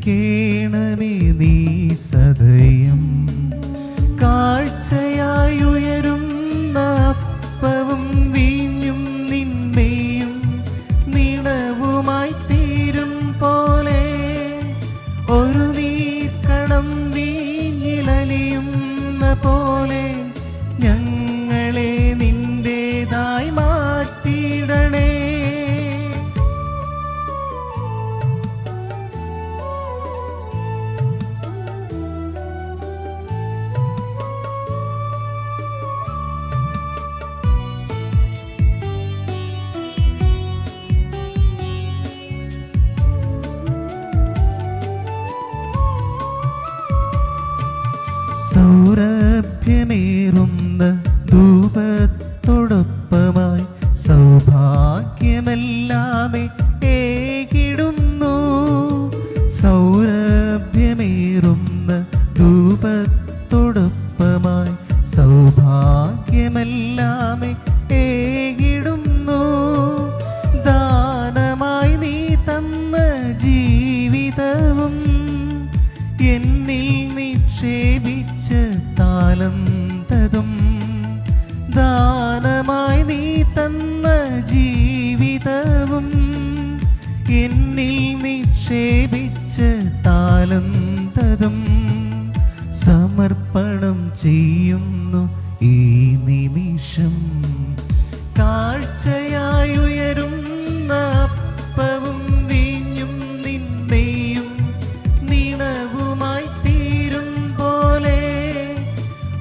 സ്വീകരിക്കേണമേ നീ സദയം. കാഴ്ചയായി ഉയരുന്ന അപ്പവും വീഞ്ഞും നിന്മേയും നിണവുമായി തീരും പോലെ ഒരു നീർക്കണം വീഞ്ഞിലലിയുന്ന പോലെ ഞങ്ങളെ നിന്റേതായി മാറ്റിയിടണേ. സൗരഭ്യമേറുന്ന ധൂപത്തോടൊപ്പമായി സൗഭാഗ്യമെല്ലാമേ ഏകിടുന്നു. സൗരഭ്യമേറുന്ന ധൂപത്തോടൊപ്പമായി സൗഭാഗ്യമെല്ലാമേ ഏകിടുന്നു. ദാനമായി നീ തന്ന ജീവിതവും എന്നിൽ നിക്ഷേപിച്ച താലന്തതും. ദാനമായി നീ തന്ന ജീവിതവും എന്നിൽ നിക്ഷേപിച്ച താലന്തതും സമർപ്പണം ചെയ്യുന്നു ഈ നിമിഷം. കാഴ്ചയായി ഉയരുന്ന അപ്പവും വീഞ്ഞും നിന്മേയും നിണവുമായി തീരും പോലെ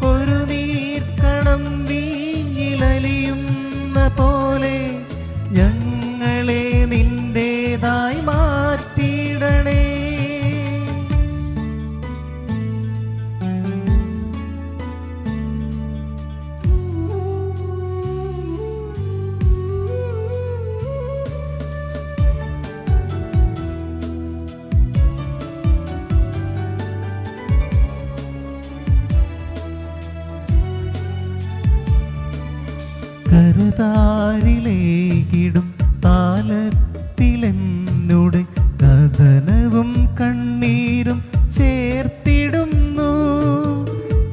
ഒരു നീർക്കണം വീഞ്ഞിലലിയുന്ന പോലെ ഞങ്ങളെ നിന്റേതായി മാറ്റിയിടണേ. കരതാരിലേക്കിടും താലത്തിലെന്നോട് കഥനവും കണ്ണീരും ചേർത്തിടുന്നു.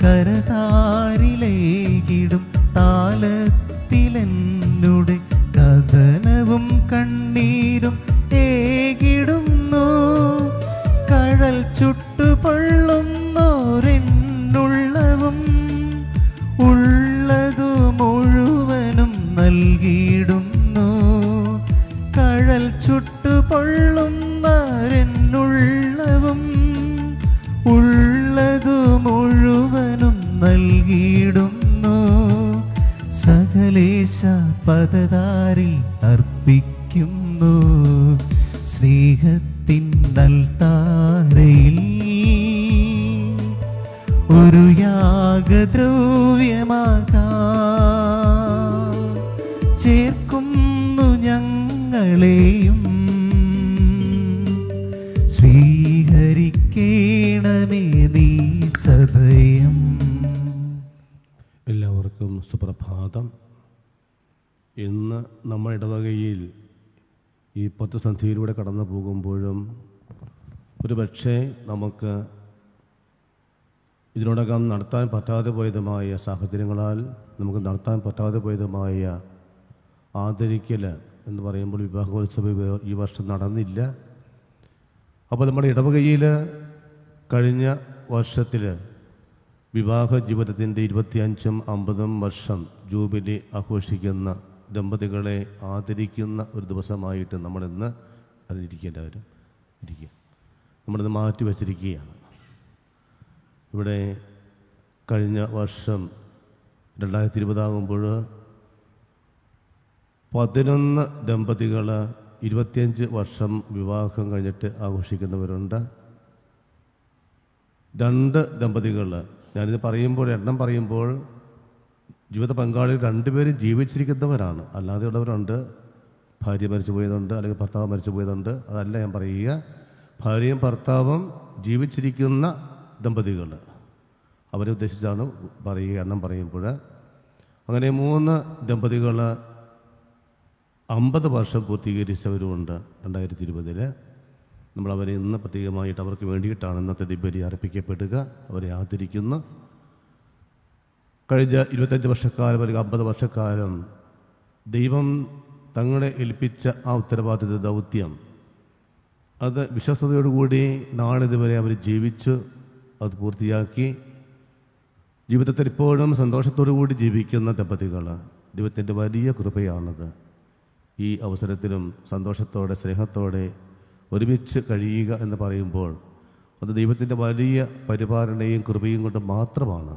കരതാരിലേക്കിടും താലത്തിലെന്നോട് കഥനവും കണ്ണീരും ഏകിടുന്നു. കഴൽ ചുട്ടുപൊള്ളുന്നോരെന്നുള്ളവും ഉള്ളതു മുഴുവനും നൽകിയിടുന്നു. കഴൽ ചുട്ടുപൊള്ളുന്നവരെന്നുള്ളവും ഉള്ളതു മുഴുവനും നൽകിയിടുന്നു. സകലേശ പദതാരിൽ അർപ്പിക്കുന്നു. സ്നേഹത്തിൻ നൽതാരയിൽ ഒരു യാഗദ്രവ്യമാകാം ചേർക്കുന്നു ഞങ്ങളെയും. സ്വീകരിക്കേണമേ നീ സദയം. എല്ലാവർക്കും സുപ്രഭാതം. ഇന്ന് നമ്മൾ ഇടവകയിൽ ഈ പൊതുസന്ധിയിലൂടെ കടന്നു പോകുമ്പോഴും ഒരു പക്ഷേ നമുക്ക് ഇതിനോടകം നടത്താൻ പറ്റാതെ പോയതുമായ സാഹചര്യങ്ങളാൽ നമുക്ക് നടത്താൻ പറ്റാതെ പോയതുമായ ആദരിക്കൽ എന്ന് പറയുമ്പോൾ വിവാഹോത്സവം ഈ വർഷം നടന്നില്ല. അപ്പോൾ നമ്മുടെ ഇടവകയിൽ കഴിഞ്ഞ വർഷത്തിൽ വിവാഹ ജീവിതത്തിൻ്റെ 25ഉം 50ഉം വർഷം ജൂബിലി ആഘോഷിക്കുന്ന ദമ്പതികളെ ആദരിക്കുന്ന ഒരു ദിവസമായിട്ട് നമ്മളിന്ന് അറിഞ്ഞിരിക്കേണ്ടവരും ഇരിക്കുക. നമ്മളിന്ന് മാറ്റി വച്ചിരിക്കുകയാണ്. ഇവിടെ കഴിഞ്ഞ വർഷം 2020 ആകുമ്പോൾ 11 ദമ്പതികൾ 25 വർഷം വിവാഹം കഴിഞ്ഞിട്ട് ആഘോഷിക്കുന്നവരുണ്ട്. 2 ദമ്പതികൾ, ഞാനിത് പറയുമ്പോൾ എണ്ണം പറയുമ്പോൾ ജീവിത പങ്കാളികൾ 2 പേരും ജീവിച്ചിരിക്കുന്നവരാണ്. അല്ലാതെ ഉള്ളവരുണ്ട്, ഭാര്യ മരിച്ചു പോയതുണ്ട്, അല്ലെങ്കിൽ ഭർത്താവ് മരിച്ചു പോയതുണ്ട്. അതല്ല ഞാൻ പറയുക. ഭാര്യയും ഭർത്താവും ജീവിച്ചിരിക്കുന്ന ദമ്പതികൾ അവരെ ഉദ്ദേശിച്ചാണ് പറയുക എണ്ണം പറയുമ്പോൾ. അങ്ങനെ 3 ദമ്പതികൾ 50 വർഷം പൂർത്തീകരിച്ചവരുമുണ്ട് 2020. നമ്മൾ അവരെ ഇന്ന് പ്രത്യേകമായിട്ട് അവർക്ക് വേണ്ടിയിട്ടാണ് ഇന്നത്തെ ദിവ്യബലി അർപ്പിക്കപ്പെടുക. അവരെ ആദരിക്കുന്നു. കഴിഞ്ഞ 25 വർഷക്കാലം അല്ലെങ്കിൽ 50 വർഷക്കാലം ദൈവം തങ്ങളെ ഏൽപ്പിച്ച ആ ഉത്തരവാദിത്ത ദൗത്യം അത് വിശ്വസ്തയോടുകൂടി നാളിതുവരെ അവർ ജീവിച്ചു, അത് പൂർത്തിയാക്കി ജീവിതത്തിൽ ഇപ്പോഴും സന്തോഷത്തോടു കൂടി ജീവിക്കുന്ന ദമ്പതികൾ. ദൈവത്തിൻ്റെ വലിയ കൃപയാണത്. ഈ അവസരത്തിലും സന്തോഷത്തോടെ സ്നേഹത്തോടെ ഒരുമിച്ച് കഴിയുക എന്ന് പറയുമ്പോൾ അത് ദൈവത്തിൻ്റെ വലിയ പരിപാലനയും കൃപയും കൊണ്ട് മാത്രമാണ്.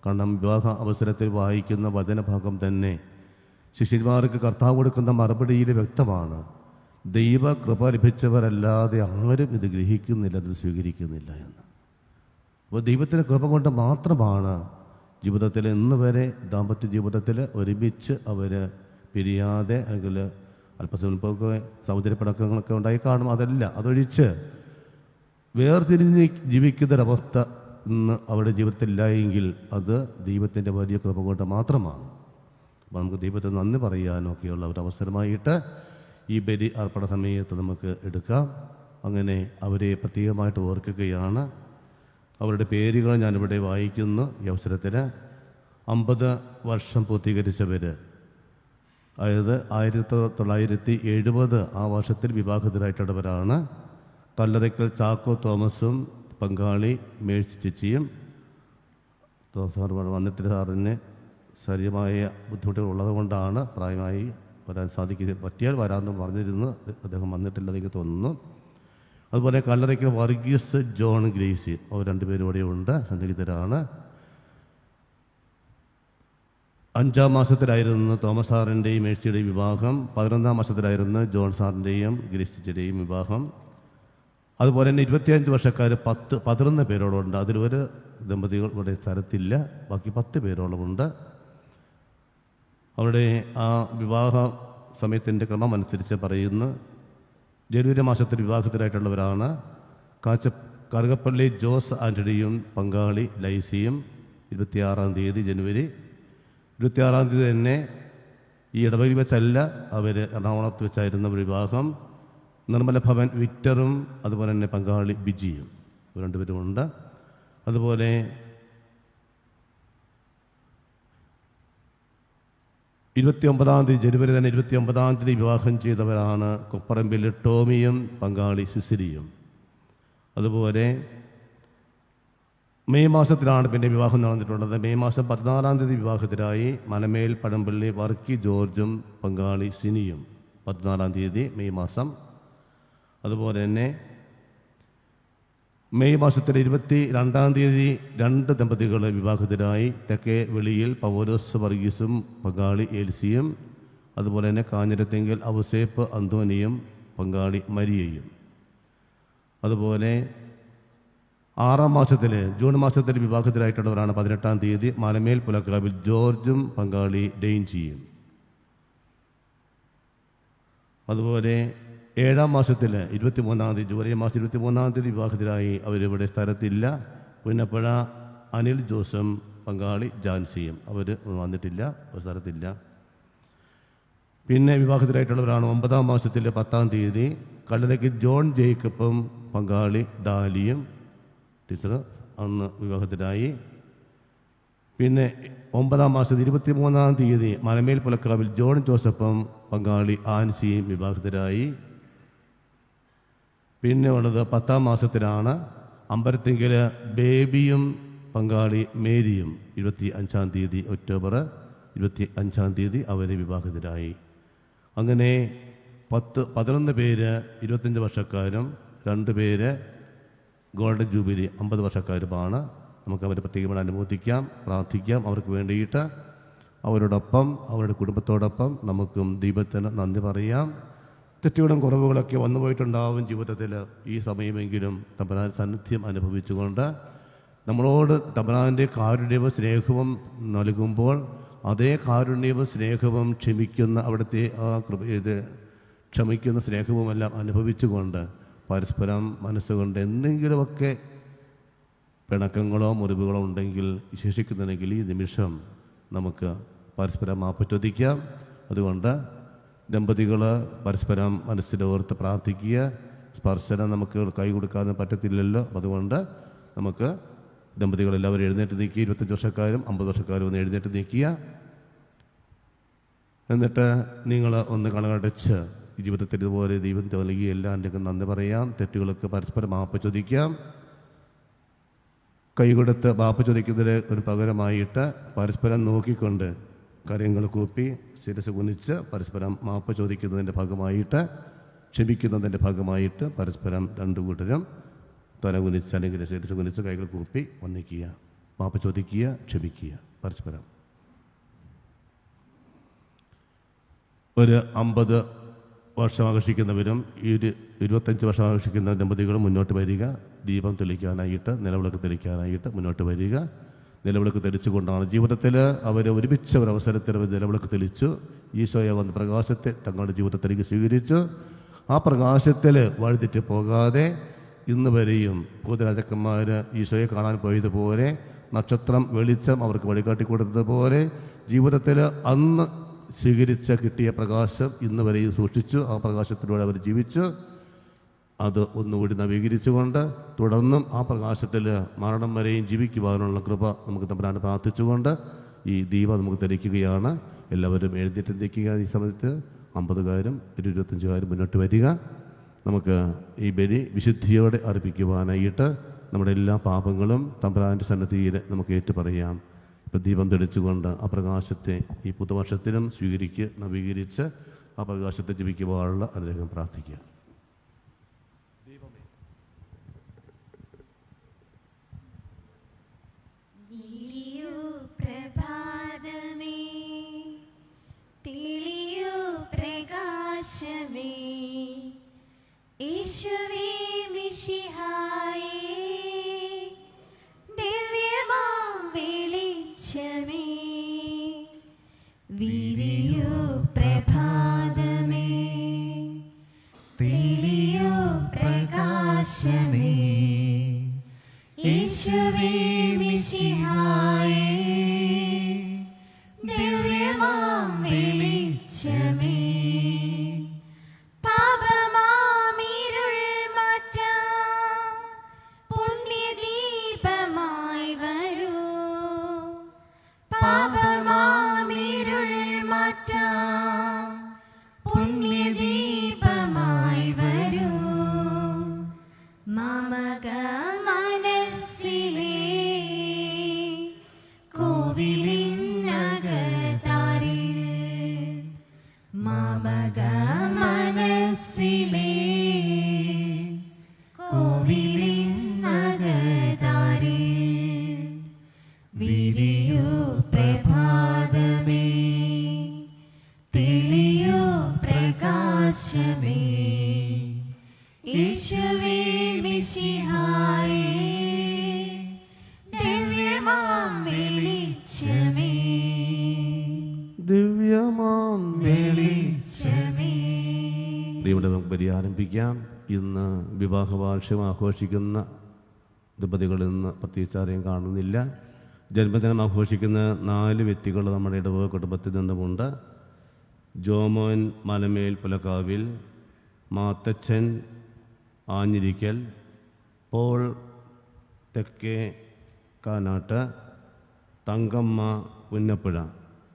കാരണം വിവാഹ അവസരത്തിൽ വായിക്കുന്ന വചനഭാഗം തന്നെ ശിഷ്യന്മാർക്ക് കർത്താവ് കൊടുക്കുന്ന മറുപടിയിൽ വ്യക്തമാണ്. ദൈവ കൃപ ലഭിച്ചവരല്ലാതെ ആരും ഇത് ഗ്രഹിക്കുന്നില്ല, ഇത് സ്വീകരിക്കുന്നില്ല എന്ന്. അപ്പോൾ ദൈവത്തിൻ്റെ കൃപ കൊണ്ട് മാത്രമാണ് ജീവിതത്തിൽ ഇന്ന് വരെ ദാമ്പത്യ ജീവിതത്തിൽ ഒരുമിച്ച് അവർ പിരിയാതെ, അല്ലെങ്കിൽ അല്പസ്വല്പമൊക്കെ സൗന്ദര്യപ്പടക്കങ്ങളൊക്കെ ഉണ്ടായി കാണും, അതല്ല, അതൊഴിച്ച് വേർതിരിഞ്ഞ് ജീവിക്കുന്നൊരവസ്ഥ ഇന്ന് അവരുടെ ജീവിതത്തിലില്ല എങ്കിൽ അത് ദൈവത്തിൻ്റെ വലിയ കൃപ കൊണ്ട് മാത്രമാണ്. അപ്പോൾ നമുക്ക് ദൈവത്തെ നന്ദി പറയാനൊക്കെയുള്ള ഒരു അവസരമായിട്ട് ഈ ബലി അർപ്പണ സമയത്ത് നമുക്ക് എടുക്കാം. അങ്ങനെ അവരെ പ്രത്യേകമായിട്ട് ഓർക്കുകയാണ്. അവരുടെ പേരുകൾ ഞാനിവിടെ വായിക്കുന്നു. ഈ അവസരത്തിൽ 50 വർഷം പൂർത്തീകരിച്ചവർ, അതായത് 1970 ആ വർഷത്തിൽ വിവാഹിതരായിട്ടുള്ളവരാണ്. കല്ലറയ്ക്കൽ ചാക്കോ തോമസും പങ്കാളി മേഴ്സി ചേച്ചിയും. സാർ വന്നിട്ട് സാറിന് ശരീരമായ ബുദ്ധിമുട്ടുകൾ ഉള്ളത് കൊണ്ടാണ് പ്രായമായി വരാൻ സാധിക്കുക, പറ്റിയാൽ വരാമെന്ന് പറഞ്ഞിരുന്നു. അദ്ദേഹം വന്നിട്ടില്ല എനിക്ക് തോന്നുന്നു. അതുപോലെ കല്ലറയ്ക്കൽ വർഗീസ് ജോൺ ഗ്രേസി, അവർ രണ്ടുപേരും ഇവിടെയുണ്ട്, സന്നിഹിതരാണ്. 5-ാം മാസത്തിലായിരുന്നു തോമസ് സാറിൻ്റെയും മേഴ്സിയുടെയും വിവാഹം. 11-ാം മാസത്തിലായിരുന്നു ജോൺ സാറിൻ്റെയും ഗ്രേസിയുടെയും വിവാഹം. അതുപോലെ തന്നെ 25 വർഷക്കാർ 11 പേരോളമുണ്ട്. അതിലൊരു ദമ്പതികൾ ഇവിടെ സ്ഥലത്തില്ല, ബാക്കി 10 പേരോളമുണ്ട്. അവരുടെ ആ വിവാഹ സമയത്തിൻ്റെ ക്രമം അനുസരിച്ച് പറയുന്നു. ജനുവരി മാസത്തിൽ വിവാഹത്തിലായിട്ടുള്ളവരാണ്. കറുകപ്പള്ളി ജോസ് ആൻ്റണിയും പങ്കാളി ലൈസിയും 26-ാം തീയതി ജനുവരി. 26-ാം തീയതി തന്നെ ഈ ഇടവകയിൽ വെച്ചല്ല, അവർ എറണാകുളത്ത് വെച്ചായിരുന്ന വിവാഹം. നിർമ്മല ഭവൻ വിക്ടറും അതുപോലെ തന്നെ പങ്കാളി ബിജിയും രണ്ടുപേരുമുണ്ട്. അതുപോലെ 29-ാം തീയതി ജനുവരി തന്നെ 29-ാം തീയതി വിവാഹം ചെയ്തവരാണ് കൊപ്പറമ്പിൽ ടോമിയും പങ്കാളി സിസിലിയും. അതുപോലെ മെയ് മാസത്തിലാണ് പിന്നെ വിവാഹം നടന്നിട്ടുള്ളത്. മെയ് മാസം 14-ാം തീയതി വിവാഹത്തിലായി മലമേൽ പടമ്പള്ളി വർക്കി ജോർജും പങ്കാളി സിനിയും 14-ാം തീയതി മെയ് മാസം. അതുപോലെ തന്നെ മെയ് മാസത്തിൽ 22-ാം തീയതി 2 ദമ്പതികൾ വിവാഹത്തിലായി. തെക്കേ വെളിയിൽ പൗലോസ് വർഗീസും പങ്കാളി ഏൽസിയും. അതുപോലെ തന്നെ കാഞ്ഞിരത്തെങ്കിൽ ഔസേപ്പ് അന്തോനിയും പങ്കാളി മരിയയും. അതുപോലെ 6-ാം മാസത്തിൽ ജൂൺ മാസത്തിൽ വിവാഹത്തിലായിട്ടുള്ളവരാണ് 18-ാം തീയതി മലമേൽ പുലക്കാവിൽ ജോർജും പങ്കാളി ഡെയിൻജിയും. അതുപോലെ 7-ാം മാസത്തിൽ 23-ാം തീയതി ജൂലൈ മാസം 23-ാം തീയതി വിവാഹത്തിലായി. അവരിവിടെ സ്ഥലത്തില്ല. പുന്നപ്പുഴ അനിൽ ജോസും പങ്കാളി ജാൻസിയും അവർ വന്നിട്ടില്ല, ഒരു സ്ഥലത്തില്ല. പിന്നെ വിവാഹത്തിലായിട്ടുള്ളവരാണ് 9-ാം മാസത്തിൽ 10-ാം തീയതി കല്ലറയ്ക്ക് ജോൺ ജേക്കബും പങ്കാളി ഡാലിയും. ടീച്ചർ അന്ന് വിവാഹത്തിലായി. പിന്നെ 9-ാം മാസത്തിൽ 23-ാം തീയതി മലമേൽ പുലക്കാവിൽ ജോൺ ജോസഫും പങ്കാളി ആൻസിയും വിവാഹത്തിലായി. പിന്നെ ഉള്ളത് 10-ാം മാസത്തിലാണ് അമ്പലത്തിങ്കൽ ബേബിയും പങ്കാളി മേരിയും 25-ാം തീയതി ഒക്ടോബർ 25-ാം തീയതി അവർ വിവാഹത്തിലായി. അങ്ങനെ 11 പേര് 25 വർഷക്കാരും 2 പേര് ഗോൾഡൻ ജൂബിലി 50 വർഷക്കാരുമാണ്. നമുക്ക് അവരെ പ്രത്യേകമായി അനുമോദിക്കാം, പ്രാർത്ഥിക്കാം. അവർക്ക് വേണ്ടിയിട്ട് അവരോടൊപ്പം അവരുടെ കുടുംബത്തോടൊപ്പം നമുക്കും ദൈവത്തിന് നന്ദി പറയാം. തെറ്റുകളും കുറവുകളൊക്കെ വന്നു പോയിട്ടുണ്ടാവും ജീവിതത്തിൽ. ഈ സമയമെങ്കിലും തമ്പുരാൻ സാന്നിധ്യം അനുഭവിച്ചുകൊണ്ട് നമ്മളോട് തമ്പുരാൻ്റെ കാരുണ്യവും സ്നേഹവും നൽകുമ്പോൾ അതേ കാരുണ്യവും സ്നേഹവും ക്ഷമിക്കുന്ന അവിടുത്തെ ആ ക്ഷമിക്കുന്ന സ്നേഹവുമെല്ലാം അനുഭവിച്ചുകൊണ്ട് പരസ്പരം മനസ്സുകൊണ്ട് എന്തെങ്കിലുമൊക്കെ പിണക്കങ്ങളോ മുറിവുകളോ ഉണ്ടെങ്കിൽ വിശേഷിക്കുന്നുണ്ടെങ്കിൽ ഈ നിമിഷം നമുക്ക് പരസ്പരം മാപ്പ് ചോദിക്കാം. അതുകൊണ്ട് ദമ്പതികൾ പരസ്പരം മനസ്സിലോർത്ത് പ്രാർത്ഥിക്കുക. സ്പർശനം നമുക്ക് കൈ കൊടുക്കാനും പറ്റത്തില്ലല്ലോ. അതുകൊണ്ട് നമുക്ക് ദമ്പതികളെല്ലാവരും എഴുന്നേറ്റ് നീക്കി, 25 വർഷക്കാരും 50 വർഷക്കാരും ഒന്ന് എഴുന്നേറ്റ് നീക്കിയ. എന്നിട്ട് നിങ്ങൾ ഒന്ന് കണ്ണടച്ച് ജീവിതത്തിൽ ഇതുപോലെ ദൈവം നൽകി എല്ലാവരുടെയും നന്ദി പറയാം. തെറ്റുകൾക്ക് പരസ്പരം മാപ്പ് ചോദിക്കാം. കൈകൊടുത്ത് മാപ്പ് ചോദിക്കുന്നതിന് ഒരു പകരമായിട്ട് പരസ്പരം നോക്കിക്കൊണ്ട് കരങ്ങൾ കൂപ്പി ശിരസ് കുനിച്ച് പരസ്പരം മാപ്പ് ചോദിക്കുന്നതിൻ്റെ ഭാഗമായിട്ട്, ക്ഷമിക്കുന്നതിൻ്റെ ഭാഗമായിട്ട് പരസ്പരം രണ്ടു കൂട്ടരും തല കുനിച്ച് അല്ലെങ്കിൽ ശിരസ് കുനിച്ച് കൈകൾ കൂപ്പി വന്നിക്കുക, മാപ്പ് ചോദിക്കുക, ക്ഷമിക്കുക പരസ്പരം. ഒരു 50 വർഷം ആഘോഷിക്കുന്നവരും 25 വർഷം ആഘോഷിക്കുന്ന ദമ്പതികളും മുന്നോട്ട് വരിക. ദീപം തെളിക്കാനായിട്ട്, നിലവിളക്ക് തെളിക്കാനായിട്ട് മുന്നോട്ട് വരിക. നിലവിളക്ക് തെളിച്ചുകൊണ്ടാണ് ജീവിതത്തിൽ അവർ ഒരുമിച്ച ഒരവസരത്തിൽ അവർ നിലവിളക്ക് തെളിച്ചു. ഈശോയാകുന്ന പ്രകാശത്തെ തങ്ങളുടെ ജീവിതത്തിലേക്ക് സ്വീകരിച്ചു. ആ പ്രകാശത്തിൽ വഴിതെറ്റി പോകാതെ ഇന്ന് വരെയും ഭൂതരാജക്കന്മാർ ഈശോയെ കാണാൻ പോയതുപോലെ, നക്ഷത്രം വെളിച്ചം അവർക്ക് വഴികാട്ടിക്കൊടുത്തതുപോലെ ജീവിതത്തിൽ അന്ന് സ്വീകരിച്ച കിട്ടിയ പ്രകാശം ഇന്ന് വരെയും സൂക്ഷിച്ചു. ആ പ്രകാശത്തിലൂടെ അവർ ജീവിച്ചു. അത് ഒന്നുകൂടി നവീകരിച്ചുകൊണ്ട് തുടർന്നും ആ പ്രകാശത്തിൽ മരണം വരെയും ജീവിക്കുവാനുള്ള കൃപ നമുക്ക് തമ്പുരാനെ പ്രാർത്ഥിച്ചുകൊണ്ട് ഈ ദീപം നമുക്ക് തെളിക്കുകയാണ്. എല്ലാവരും എഴുന്നേറ്റ് നിൽക്കുക. ഈ സമയത്ത് 50കാരും 25കാരും മുന്നോട്ട് വരിക. നമുക്ക് ഈ ബലി വിശുദ്ധിയോടെ അർപ്പിക്കുവാനായിട്ട് നമ്മുടെ എല്ലാ പാപങ്ങളും തമ്പുരാൻ്റെ സന്നിധിയിൽ നമുക്ക് ഏറ്റുപറയാം. ഇപ്പം ദീപം തെളിച്ചുകൊണ്ട് ആ പ്രകാശത്തെ ഈ പുതുവർഷത്തിനും നവീകരിച്ച് ആ പ്രകാശത്തെ ജീവിക്കുവാനുള്ള അനുഗ്രഹം പ്രാർത്ഥിക്കുക. പ്രകാശമേ യേശുവേ മിശിഹായേ, ദിവ്യമാം വെളിച്ചമേ വിരിയൂ പ്രഭാതമേ, തെളിയൂ പ്രകാശമേ യേശുവേ മിശിഹായേ, ദിവ്യമാം വെളിച്ചമേ പാപമാമിരുൾ മാറ്റാം പുണ്യദീപമായി വരൂ, പാപമാമിരുൾ മാറ്റാം പുണ്യദീപമായി വരൂ, മമക മനസ്സിലേ കോവിലിനകത്താരിൽ, മമക മനസ്സിലേ കോവിലിനകത്താരിൽ, വിരിയൂ പ്രഭാതമേ തെളിയൂ പ്രകാശമേ യേശുവേ മിശിഹായേ, ദിവ്യമാം വെളിച്ചമേ ദിവ്യമാം വെളിച്ചമേ. പ്രിയമുള്ള നമുക്ക് ബലി ആരംഭിക്കാം. ഇന്ന് വിവാഹ വാർഷികം ആഘോഷിക്കുന്ന ദമ്പതികൾ ഇന്ന് പ്രത്യേകിച്ച് ആരെയും കാണുന്നില്ല. ജന്മദിനം ആഘോഷിക്കുന്ന 4 വ്യക്തികൾ നമ്മുടെ ഇടവക കുടുംബത്തിൽ നിന്നുമുണ്ട്. ജോമോൻ മലമേൽ പുലക്കാവിൽ, മാത്തച്ഛൻ ആഞ്ഞിരിക്കൽ, പോൾ തെക്കേ കാനാട്ട്, തങ്കമ്മ പുന്നപ്പുഴ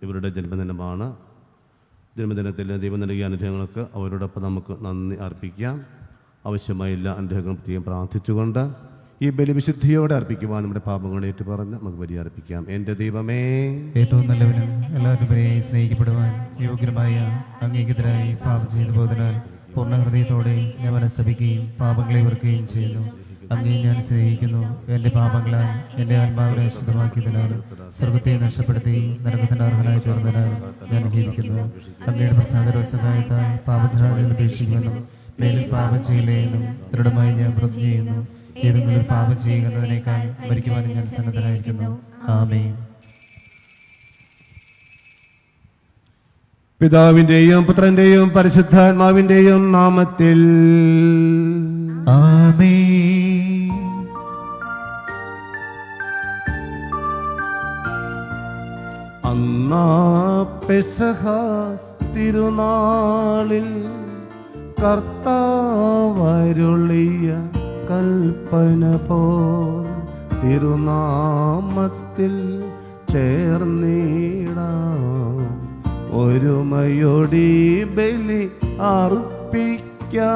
ഇവരുടെ ജന്മദിനമാണ്. ജന്മദിനത്തിൽ ദൈവം നൽകിയ അനുഗ്രഹങ്ങൾക്ക് അവരോടൊപ്പം നമുക്ക് നന്ദി അർപ്പിക്കാം. ആവശ്യമായ എല്ലാ അനുഗ്രഹങ്ങളും പ്രത്യേകം പ്രാർത്ഥിച്ചുകൊണ്ട് ഈ ബലി വിശുദ്ധിയോടെ അർപ്പിക്കുവാൻ നമ്മുടെ പാപങ്ങളെ ഏറ്റുപറഞ്ഞ് നമുക്ക് ബലി അർപ്പിക്കാം. എൻ്റെ ദൈവമേ, ഏറ്റവും നല്ലവനും എല്ലാവരും സ്നേഹിക്കപ്പെടുവാൻ യോഗ്യമായ അംഗീകൃതരായി പാപം ചെയ്തു പോയതിനാൽ പൂർണ്ണ ഹൃദയത്തോടെ ഞാൻ മനസ്സപിക്കുകയും പാപങ്ങളെ ഓർക്കുകയും ചെയ്യുന്നു. അങ്ങേ ഞാൻ സ്നേഹിക്കുന്നു. എൻ്റെ പാപങ്ങളാൽ എൻ്റെ ആത്മാവിനെ ശുദ്ധമാക്കിയതിനാൽ സ്വർഗത്തെ നഷ്ടപ്പെടുത്തി നരകത്തിന് അർഹനായി ചേർന്നതിനാൽ ഞാൻ ഖേദിക്കുന്നു. അങ്ങയുടെ പ്രസാദ സഹായത്താൽ പാപസഹായം ഉപേക്ഷിക്കുമെന്നും മേലിൽ പാപം ചെയ്യില്ലെന്നും ദൃഢമായി ഞാൻ പ്രതിജ്ഞ ചെയ്യുന്നു. ഏതെങ്കിലും പാപം ചെയ്യുന്നതിനേക്കാൾ മരിക്കുവാനും ഞാൻ സന്നദ്ധനായിരിക്കുന്നു. ആമേൻ. പിതാവിൻ്റെയും പുത്രൻ്റെയും പരിശുദ്ധാത്മാവിൻ്റെയും നാമത്തിൽ ആമേൻ. അന്നാ പെസഹ തിരുനാളിൽ കർത്താവരുളിയ കൽപ്പന പോൽ തിരുനാമത്തിൽ ചേർന്നിടാം ഒരുമയോടി ബലി അർപ്പിക്കാം.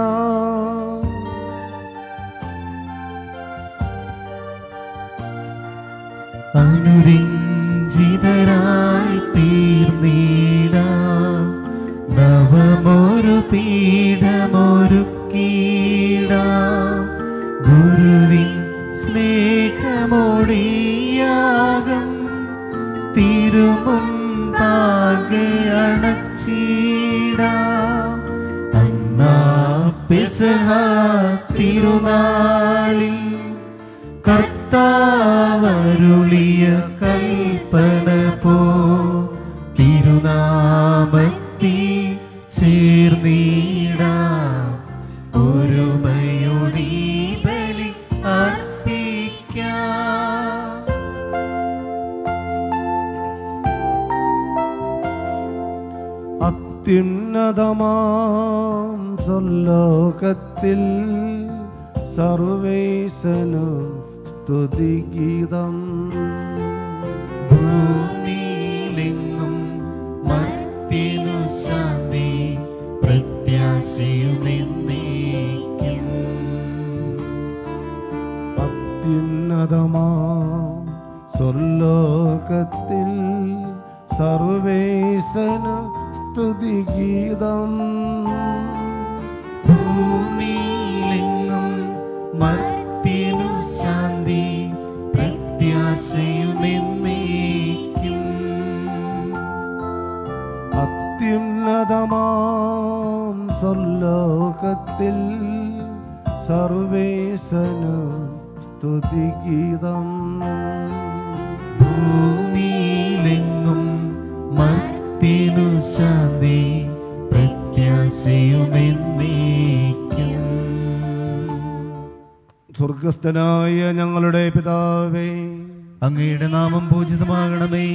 അനുരഞ്ജിതരായി തീർന്നിടാം നവമൊരു പീഠമൊരുക്കിടാം ഗുരുവിൻ സ്നേഹമോടിയാകം തിരുമുൻപാകെ അണച്ചിടാം. അന്നാ പെസഹ തിരുനാളിൽ കർത്താവരുളിയ കൽപ്പന പോ തിരുനാമത്തിൽ ചേർന്നിടാം ഒരുമയോടി ബലി അർപ്പിക്കാം. അത്യുന്നതമാം സ്വർലോകത്തിൽ സർവേശനു സ്തുതിഗീതം. ഭൂമിയിലെങ്ങും മർത്യനു ശാന്തി പ്രത്യാശയുമെന്നേക്കും. അത്യുന്നതമാം സ്വർലോകത്തിൽ സർവേശനു സ്തുതിഗീതം. ഭൂമിയിലെങ്ങും മർത്യനു ശാന്തി പ്രത്യാശയുമെന്നേക്കും. അത്യുന്നതമാം സ്വർലോകത്തിൽ സർവേശനു സ്തുതിഗീതം. ഭൂമിയിലെങ്ങും മർത്യനു ശാന്തി പ്രത്യാശയുമെന്നേക്കും. സ്വർഗസ്ഥനായ ഞങ്ങളുടെ പിതാവേ, അങ്ങയുടെ നാമം പൂജിതമാകണമേ.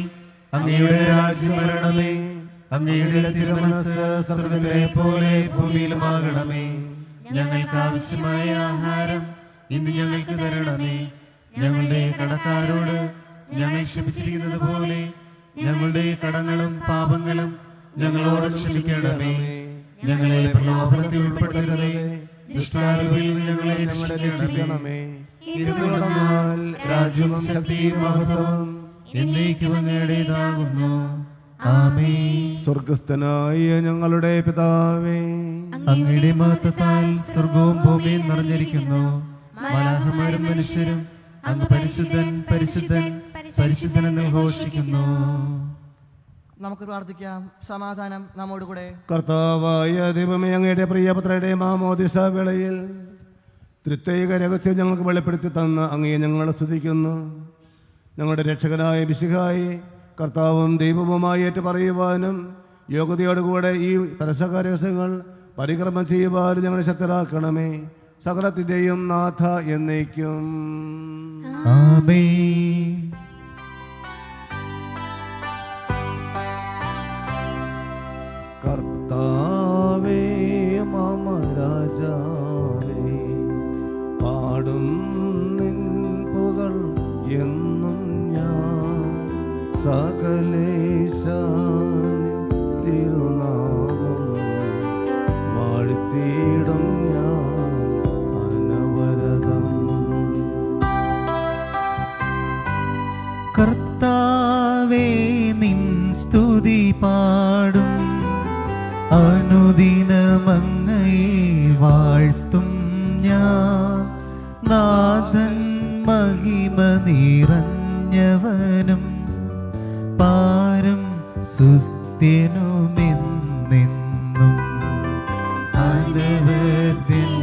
അങ്ങയുടെ രാജ്യം വരണമേ. അങ്ങയുടെ തിരുമനസ്സ് സ്വർഗ്ഗത്തിലെ പോലെ ഭൂമിയിലുമാകണമേ. ഞങ്ങൾക്ക് ആവശ്യമായ ആഹാരം ഇന്ന് ഞങ്ങൾക്ക് തരണമേ. ഞങ്ങളുടെ കടക്കാരോട് ഞങ്ങൾ ക്ഷമിച്ചിരിക്കുന്നത് പോലെ ഞങ്ങളുടെ കടങ്ങളും പാപങ്ങളും ഞങ്ങളോട് ക്ഷമിക്കണമേ. ഞങ്ങളെ പ്രലോഭനത്തിൽ ഉൾപ്പെടുത്തരുതേ, ദുഷ്ടാരൂപിയിൽ നിന്ന് ഞങ്ങളെ രക്ഷിക്കണമേ. ഇരുന്നുകൊണ്ടാൽ രാജ്യവും ശക്തിയും മഹത്വവും എന്നേക്കും അങ്ങയുടേതാകുന്നു. ആമേൻ. സ്വർഗസ്ഥനായ ഞങ്ങളുടെ പിതാവേ, അങ്ങയുടെ മഹത്വത്താൽ സ്വർഗവും ഭൂമിയും നിറഞ്ഞിരിക്കുന്നു. മാലാഖമാരും മനുഷ്യരും അങ്ങ് പരിശുദ്ധൻ പരിശുദ്ധൻ പരിശുദ്ധൻ എന്ന് ഘോഷിക്കുന്നു. നമുക്ക് പ്രാർത്ഥിക്കാം. സമാധാനം നമ്മോടുകൂടെ. കർത്താവായ ദൈവമേ, അങ്ങയുടെ പ്രിയപുത്രയുടെ മാമോദിസ വേളയിൽ തൃത്വൈക രഹസ്യം ഞങ്ങൾക്ക് വെളിപ്പെടുത്തി തന്ന അങ്ങയെ ഞങ്ങൾ സ്തുതിക്കുന്നു. ഞങ്ങളുടെ രക്ഷകനായ മിശിഹായി കർത്താവും ദൈവവുമായി ഏറ്റു പറയുവാനും യോഗ്യതയോടുകൂടെ ഈ പരസക രഹസ്യങ്ങൾ പരിക്രമം ചെയ്യുവാനും ഞങ്ങളെ ശക്തരാക്കണമേ. സകലത്തിന്റെയും നാഥ എന്നേക്കും. ആമേൻ. കർത്താവേ മമ രാജാവേ, പാടും നിൻ പുകൾ എന്നും ഞാൻ. സകലേശ തിരുനാമം വാഴ്ത്തിയിടും ഞാൻ അനവരതം. കർത്താവേ നിൻ സ്തുതി പാടും. അനുദിനമങ്ങയെ വാഴ്ത്തും ഞാൻ. നാഥൻ മഹിമ നിറഞ്ഞവനും പാരം സുസ്ഥിരനുമെന്നെന്നും. അനവദ്യൻ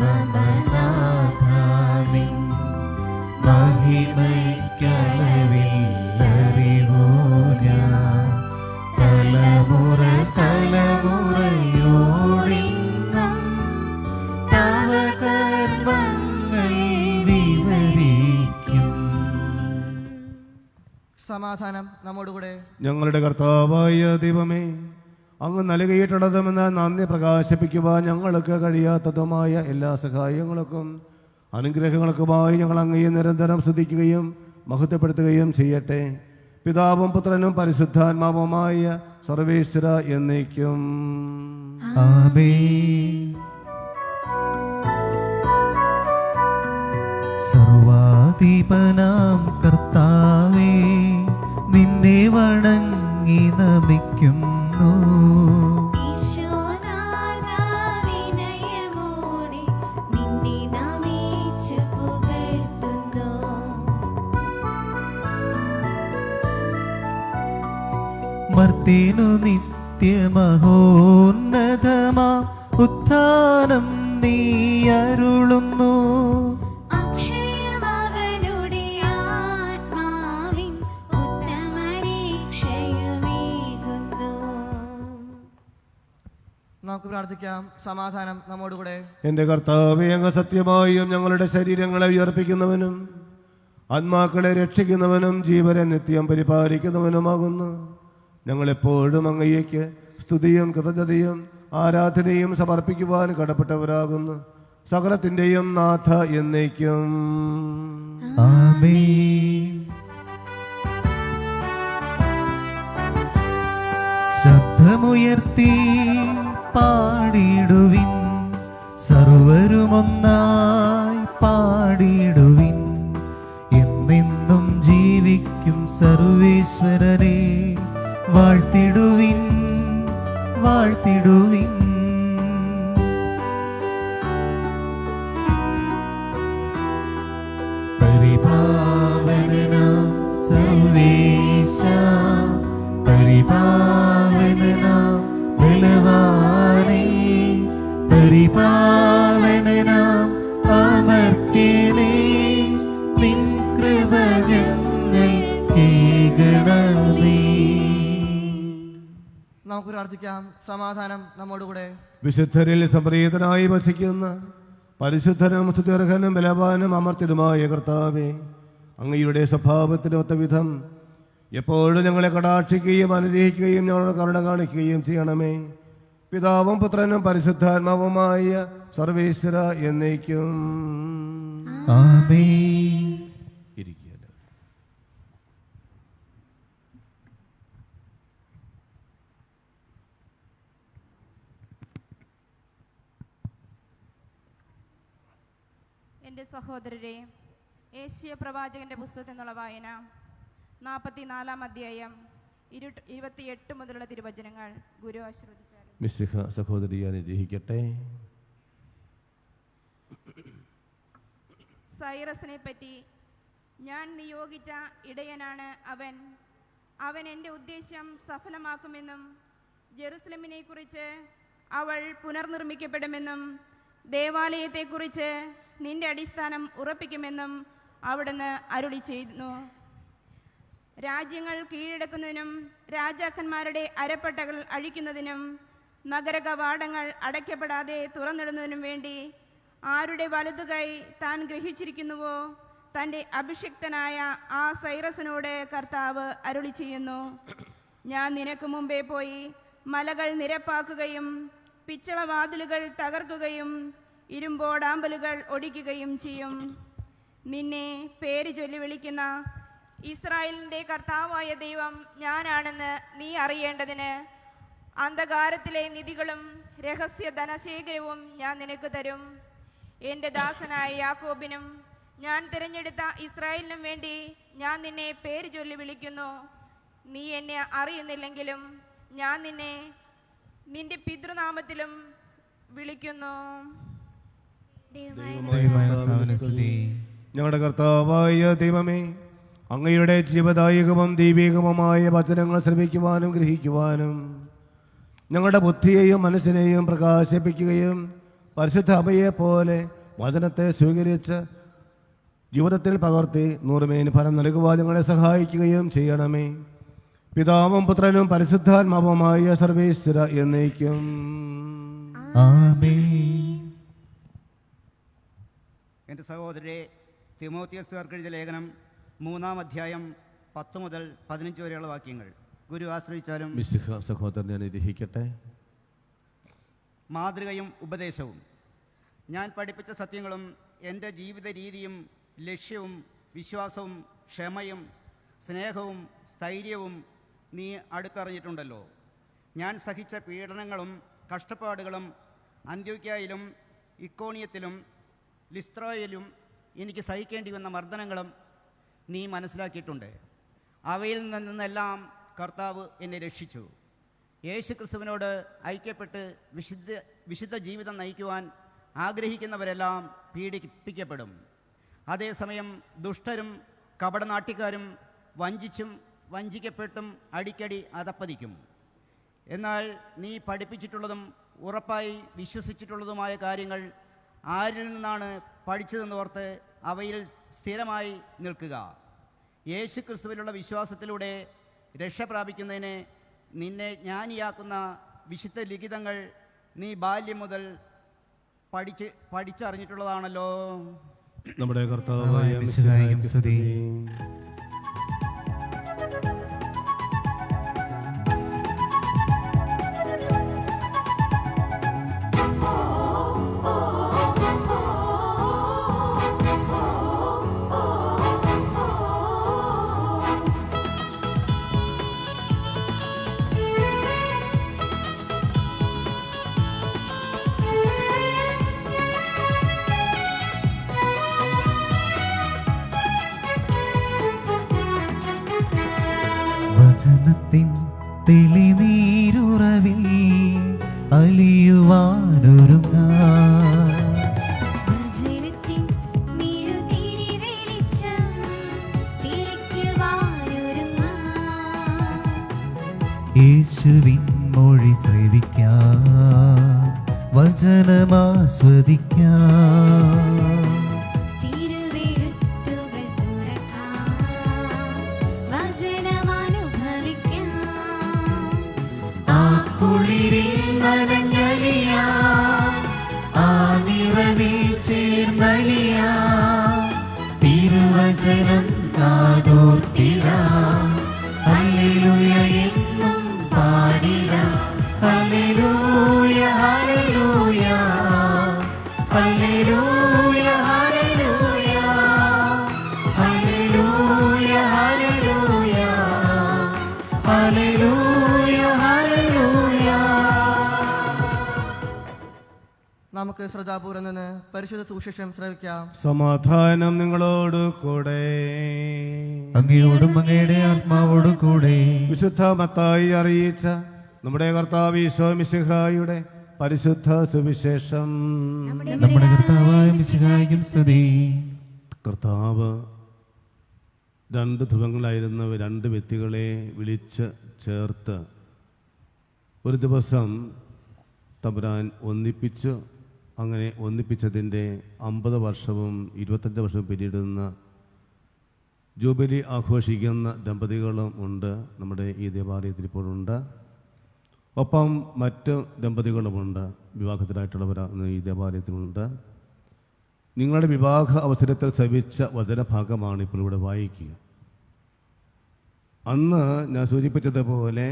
മമനാഥാനിൻ മഹിമയ്ക്കളവില്ലറിവോ ഞാൻ. തലമുറ തലമുറയോടിന്നും തവ കർമ്മങ്ങൾ വിവരിക്കും. സമാധാനം നമ്മോടുകൂടെ. ഞങ്ങളുടെ കർത്താവായ ദൈവമേ, അങ്ങ് നൽകിയിട്ടുള്ളതുമെന്ന് നന്ദി പ്രകാശിപ്പിക്കുവാൻ ഞങ്ങൾക്ക് കഴിയാത്തതുമായ എല്ലാ സഹായങ്ങൾക്കും അനുഗ്രഹങ്ങൾക്കുമായി ഞങ്ങൾ അങ്ങയെ നിരന്തരം സ്തുതിക്കുകയും മഹത്വപ്പെടുത്തുകയും ചെയ്യട്ടെ. പിതാവും പുത്രനും പരിശുദ്ധാത്മാവുമായ സർവേശ്വര എന്നേക്കും. ആമേൻ. സർവാധിപനാം കർത്താവേ, നിന്നെ വണങ്ങി നമിക്കുന്നു. ഈശോനാഥാ വിനയമോടെ നിന്നെ നമിച്ചു പുകഴ്ത്തുന്നു. മർത്തിനു നിത്യമഹോന്നതമാ ഉത്ഥാനം നീ അരുളുന്നു. അക്ഷയമവനുടെ ആത്മാവിൻ ഉത്തമരക്ഷയുമേകുന്നു. നമുക്ക് പ്രാർത്ഥിക്കാം. സമാധാനം നമ്മോടുകൂടെ. എൻ്റെ കർത്താവേ, അങ്ങ് സത്യമായും ഞങ്ങളുടെ ശരീരങ്ങളെ ഉയർപ്പിക്കുന്നവനും ആത്മാക്കളെ രക്ഷിക്കുന്നവനും ജീവനെ നിത്യം പരിപാലിക്കുന്നവനുമാകുന്നു. ഞങ്ങളെപ്പോഴും അങ്ങയ്ക്ക് സ്തുതിയും കൃതജ്ഞതയും ആരാധനയും സമർപ്പിക്കുവാൻ കടപ്പെട്ടവരാകുന്നു. സകലത്തിൻ്റെയും നാഥ എന്നേക്കും. ആമേൻ. ശബ്ദമുയർത്തി പാടിടുവിൻ, സർവരുമൊന്നായി പാടിടുവിൻ. എന്നെന്നും ജീവിക്കും സർവേശ്വരനെ വാഴ്ത്തിടുവിൻ, വാഴ്ത്തിടുവിൻ. പരിപാവനനാം സർവേശ, പരിപാവനനാം ബലവാനേ, പരിപാവനനാം അമർത്യനേ, നിൻ കൃപ ഞങ്ങൾ കേൾക്കണമേ. നമുക്ക് പ്രാർത്ഥിക്കാം. സമാധാനം നമ്മോടുകൂടെ. വിശുദ്ധരിൽ സംപ്രീതനായി വസിക്കുന്ന പരിശുദ്ധനും സ്തുത്യർഹനും ബലവാനും അമർത്യനുമായ കർത്താവേ, അങ്ങയുടെ സ്വഭാവത്തിനൊത്ത വിധം എപ്പോഴും ഞങ്ങളെ കടാക്ഷിക്കുകയും അനുഗ്രഹിക്കുകയും ഞങ്ങളുടെ കരുണ കാണിക്കുകയും ചെയ്യണമേ. പിതാവും പുത്രനും പരിശുദ്ധാത്മാവുമായ സർവേശ്വര എന്നേക്കും. ആമേൻ. ഇരിക്കുക. എൻ്റെ സഹോദരരെ, ഏഷ്യ പ്രവാചകന്റെ പുസ്തകത്തിൽ നിന്നുള്ള വായന 44-ാം അധ്യായം 28 മുതലുള്ള തിരുവചനങ്ങൾ ഗുരു ആശീർവദിച്ചാലും. മിശിഹ സഹോദരിയെ അനുഗ്രഹിക്കട്ടെ. സൈറസിനെ പറ്റി, ഞാൻ നിയോഗിച്ച ഇടയനാണ് അവൻ. അവൻ എൻ്റെ ഉദ്ദേശ്യം സഫലമാക്കുമെന്നും ജെറുസലമിനെ കുറിച്ച് അവൾ പുനർനിർമ്മിക്കപ്പെടുമെന്നും ദേവാലയത്തെക്കുറിച്ച് നിന്റെ അടിസ്ഥാനം ഉറപ്പിക്കുമെന്നും അവിടുന്ന് അരുളി ചെയ്യുന്നു. രാജ്യങ്ങൾ കീഴടക്കുന്നതിനും രാജാക്കന്മാരുടെ അരപ്പട്ടകൾ അഴിക്കുന്നതിനും നഗര കവാടങ്ങൾ അടയ്ക്കപ്പെടാതെ തുറന്നിടുന്നതിനും വേണ്ടി ആരുടെ വലതുകൈ താൻ ഗ്രഹിച്ചിരിക്കുന്നുവോ തൻ്റെ അഭിഷിക്തനായ ആ സൈറസിനോട് കർത്താവ് അരുളി ചെയ്യുന്നു. ഞാൻ നിനക്ക് മുമ്പേ പോയി മലകൾ നിരപ്പാക്കുകയും പിച്ചളവാതിലുകൾ തകർക്കുകയും ഇരുമ്പോടാമ്പലുകൾ ഒടിക്കുകയും ചെയ്യും. നിന്നെ പേര് ചൊല്ലി വിളിക്കുന്ന ഇസ്രായേലിൻ്റെ കർത്താവായ ദൈവം ഞാനാണെന്ന് നീ അറിയേണ്ടതിന് അന്ധകാരത്തിലെ നിധികളും രഹസ്യ ധനശേഖരവും ഞാൻ നിനക്ക് തരും. എൻ്റെ ദാസനായ യാക്കോബിനും ഞാൻ തിരഞ്ഞെടുത്ത ഇസ്രായേലിനും വേണ്ടി ഞാൻ നിന്നെ പേര് ചൊല്ലി വിളിക്കുന്നു. നീ എന്നെ അറിയുന്നില്ലെങ്കിലും ഞാൻ നിന്നെ നിന്റെ പിതൃനാമത്തിലും വിളിക്കുന്നു. ദൈവമായ കർത്താവിനെ സ്തുതി. ഞങ്ങളുടെ കർത്താവായ ദൈവമേ, അങ്ങയുടെ ജീവദായകവും ദൈവികവുമായ വചനങ്ങൾ ശ്രമിക്കുവാനും ഗ്രഹിക്കുവാനും ഞങ്ങളുടെ ബുദ്ധിയെയും മനസ്സിനെയും പ്രകാശിപ്പിക്കുകയും പരിശുദ്ധ അമ്മയെ പോലെ വചനത്തെ സ്വീകരിച്ച് ജീവിതത്തിൽ പകർത്തി 100 ഫലം നൽകുവാൻ ഞങ്ങളെ സഹായിക്കുകയും ചെയ്യണമേ. പിതാവും പുത്രനും പരിശുദ്ധാത്മാവുമായ സർവേശ്വര എന്നേക്കും. ആമേൻ. എൻ്റെ സഹോദരരെ, തിമോത്തിയോസുകാർക്ക് എഴുതിയ ലേഖനം 3-ാം അധ്യായം 10 മുതൽ 15 വരെയുള്ള വാക്യങ്ങൾ. ഗുരു ആശ്രയിച്ചാലും മിശിഹ സഹോദരനെ അനുഗ്രഹിക്കട്ടെ. മാതൃകയും ഉപദേശവും. ഞാൻ പഠിപ്പിച്ച സത്യങ്ങളും എൻ്റെ ജീവിത രീതിയും ലക്ഷ്യവും വിശ്വാസവും ക്ഷമയും സ്നേഹവും സ്ഥൈര്യവും നീ അടുത്തറിഞ്ഞിട്ടുണ്ടല്ലോ. ഞാൻ സഹിച്ച പീഡനങ്ങളും കഷ്ടപ്പാടുകളും അന്ത്യോക്യയിലും ഇക്കോണിയത്തിലും ലിസ്ത്രോയിലും എനിക്ക് സഹിക്കേണ്ടി വന്ന മർദ്ദനങ്ങളും നീ മനസ്സിലാക്കിയിട്ടുണ്ട്. അവയിൽ നിന്നെല്ലാം കർത്താവ് എന്നെ രക്ഷിച്ചു. യേശു ക്രിസ്തുവിനോട് ഐക്യപ്പെട്ട് വിശുദ്ധ ജീവിതം നയിക്കുവാൻ ആഗ്രഹിക്കുന്നവരെല്ലാം പീഡിപ്പിക്കപ്പെടും. അതേസമയം ദുഷ്ടരും കപടനാട്യക്കാരും വഞ്ചിക്കപ്പെട്ടും അടിക്കടി അതപ്പതിക്കും. എന്നാൽ നീ പഠിപ്പിച്ചിട്ടുള്ളതും ഉറപ്പായി വിശ്വസിച്ചിട്ടുള്ളതുമായ കാര്യങ്ങൾ ആരിൽ നിന്നാണ് പഠിച്ചതെന്നോർത്ത് അവയിൽ സ്ഥിരമായി നിൽക്കുക. യേശു ക്രിസ്തുവിലുള്ള വിശ്വാസത്തിലൂടെ രക്ഷ പ്രാപിക്കുന്നതിന് നിന്നെ ജ്ഞാനിയാക്കുന്ന വിശുദ്ധ ലിഖിതങ്ങൾ നീ ബാല്യം മുതൽ പഠിച്ചറിഞ്ഞിട്ടുള്ളതാണല്ലോ. നമ്മുടെ കർത്താവായ മിശിഹായ്ക്കും സ്തുതി. വചനത്തിൻ തെളിനീരുറവിൽ അലിയുവാനൊരുങ്ങാൻ വചനത്തിൻ മിഴുതിരി വെളിച്ചം തിളയ്ക്കുവാനൊരുങ്ങാം. യേശുവിൻ മൊഴി ശ്രവിക്കാൻ വചനമാസ്വദിക്കാൻ തിരുവെഴുത്തുകൾ തുറക്കാം, വചനമനുഭവിക്കാം. ആ കുളിരിൽ നനഞ്ഞലിയാൻ, ആ നിറവിൽ ചേർന്നലിയാൻ, തിരുവചനം കാതോർത്തിടാൻ, ഹല്ലേലൂയ എന്നും പാടിടാൻ. ഹല്ലേലൂയ ഹല്ലേലൂയ ഹല്ലേലൂയ ഹല്ലേലൂയ ഹല്ലേലൂയ ഹല്ലേലൂയ ഹല്ലേലൂയ. നമുക്ക് ശ്രദ്ധാപൂർവം നിന്ന് പരിശുദ്ധ സുവിശേഷം ശ്രവിക്കാം. സമാധാനം നിങ്ങളോട് കൂടെ. അങ്ങയോടും അങ്ങയുടെ ആത്മാവോടും കൂടെ. വിശുദ്ധ മത്തായി അറിയിച്ച നമ്മുടെ കർത്താവ് ഈശോ മിശിഹായുടെ പരിശുദ്ധ സുവിശേഷം. നമ്മുടെ കർത്താവായ മിശിഹായ്ക്കും സ്തുതി. കർത്താവ് രണ്ട് ധ്രുവങ്ങളായിരുന്ന രണ്ട് വ്യക്തികളെ വിളിച്ച് ചേർത്ത് ഒരു ദിവസം തമ്പുരാൻ ഒന്നിപ്പിച്ചു. അങ്ങനെ ഒന്നിപ്പിച്ചതിൻ്റെ 50 വർഷവും 25 വർഷവും പിന്നിടുന്ന ജൂബിലി ആഘോഷിക്കുന്ന ദമ്പതികളും ഉണ്ട് നമ്മുടെ ഈ ദേവാലയത്തിൽ ഇപ്പോഴുണ്ട്. ഒപ്പം മറ്റ് ദമ്പതികളുമുണ്ട്, വിവാഹത്തിനായിട്ടുള്ളവർ ഈ ദേവാലയത്തിലുണ്ട്. നിങ്ങളുടെ വിവാഹ അവസരത്തിൽ ശ്രവിച്ച വചനഭാഗമാണ് ഇപ്പോൾ ഇവിടെ വായിക്കുക. അന്ന് ഞാൻ സൂചിപ്പിച്ചതുപോലെ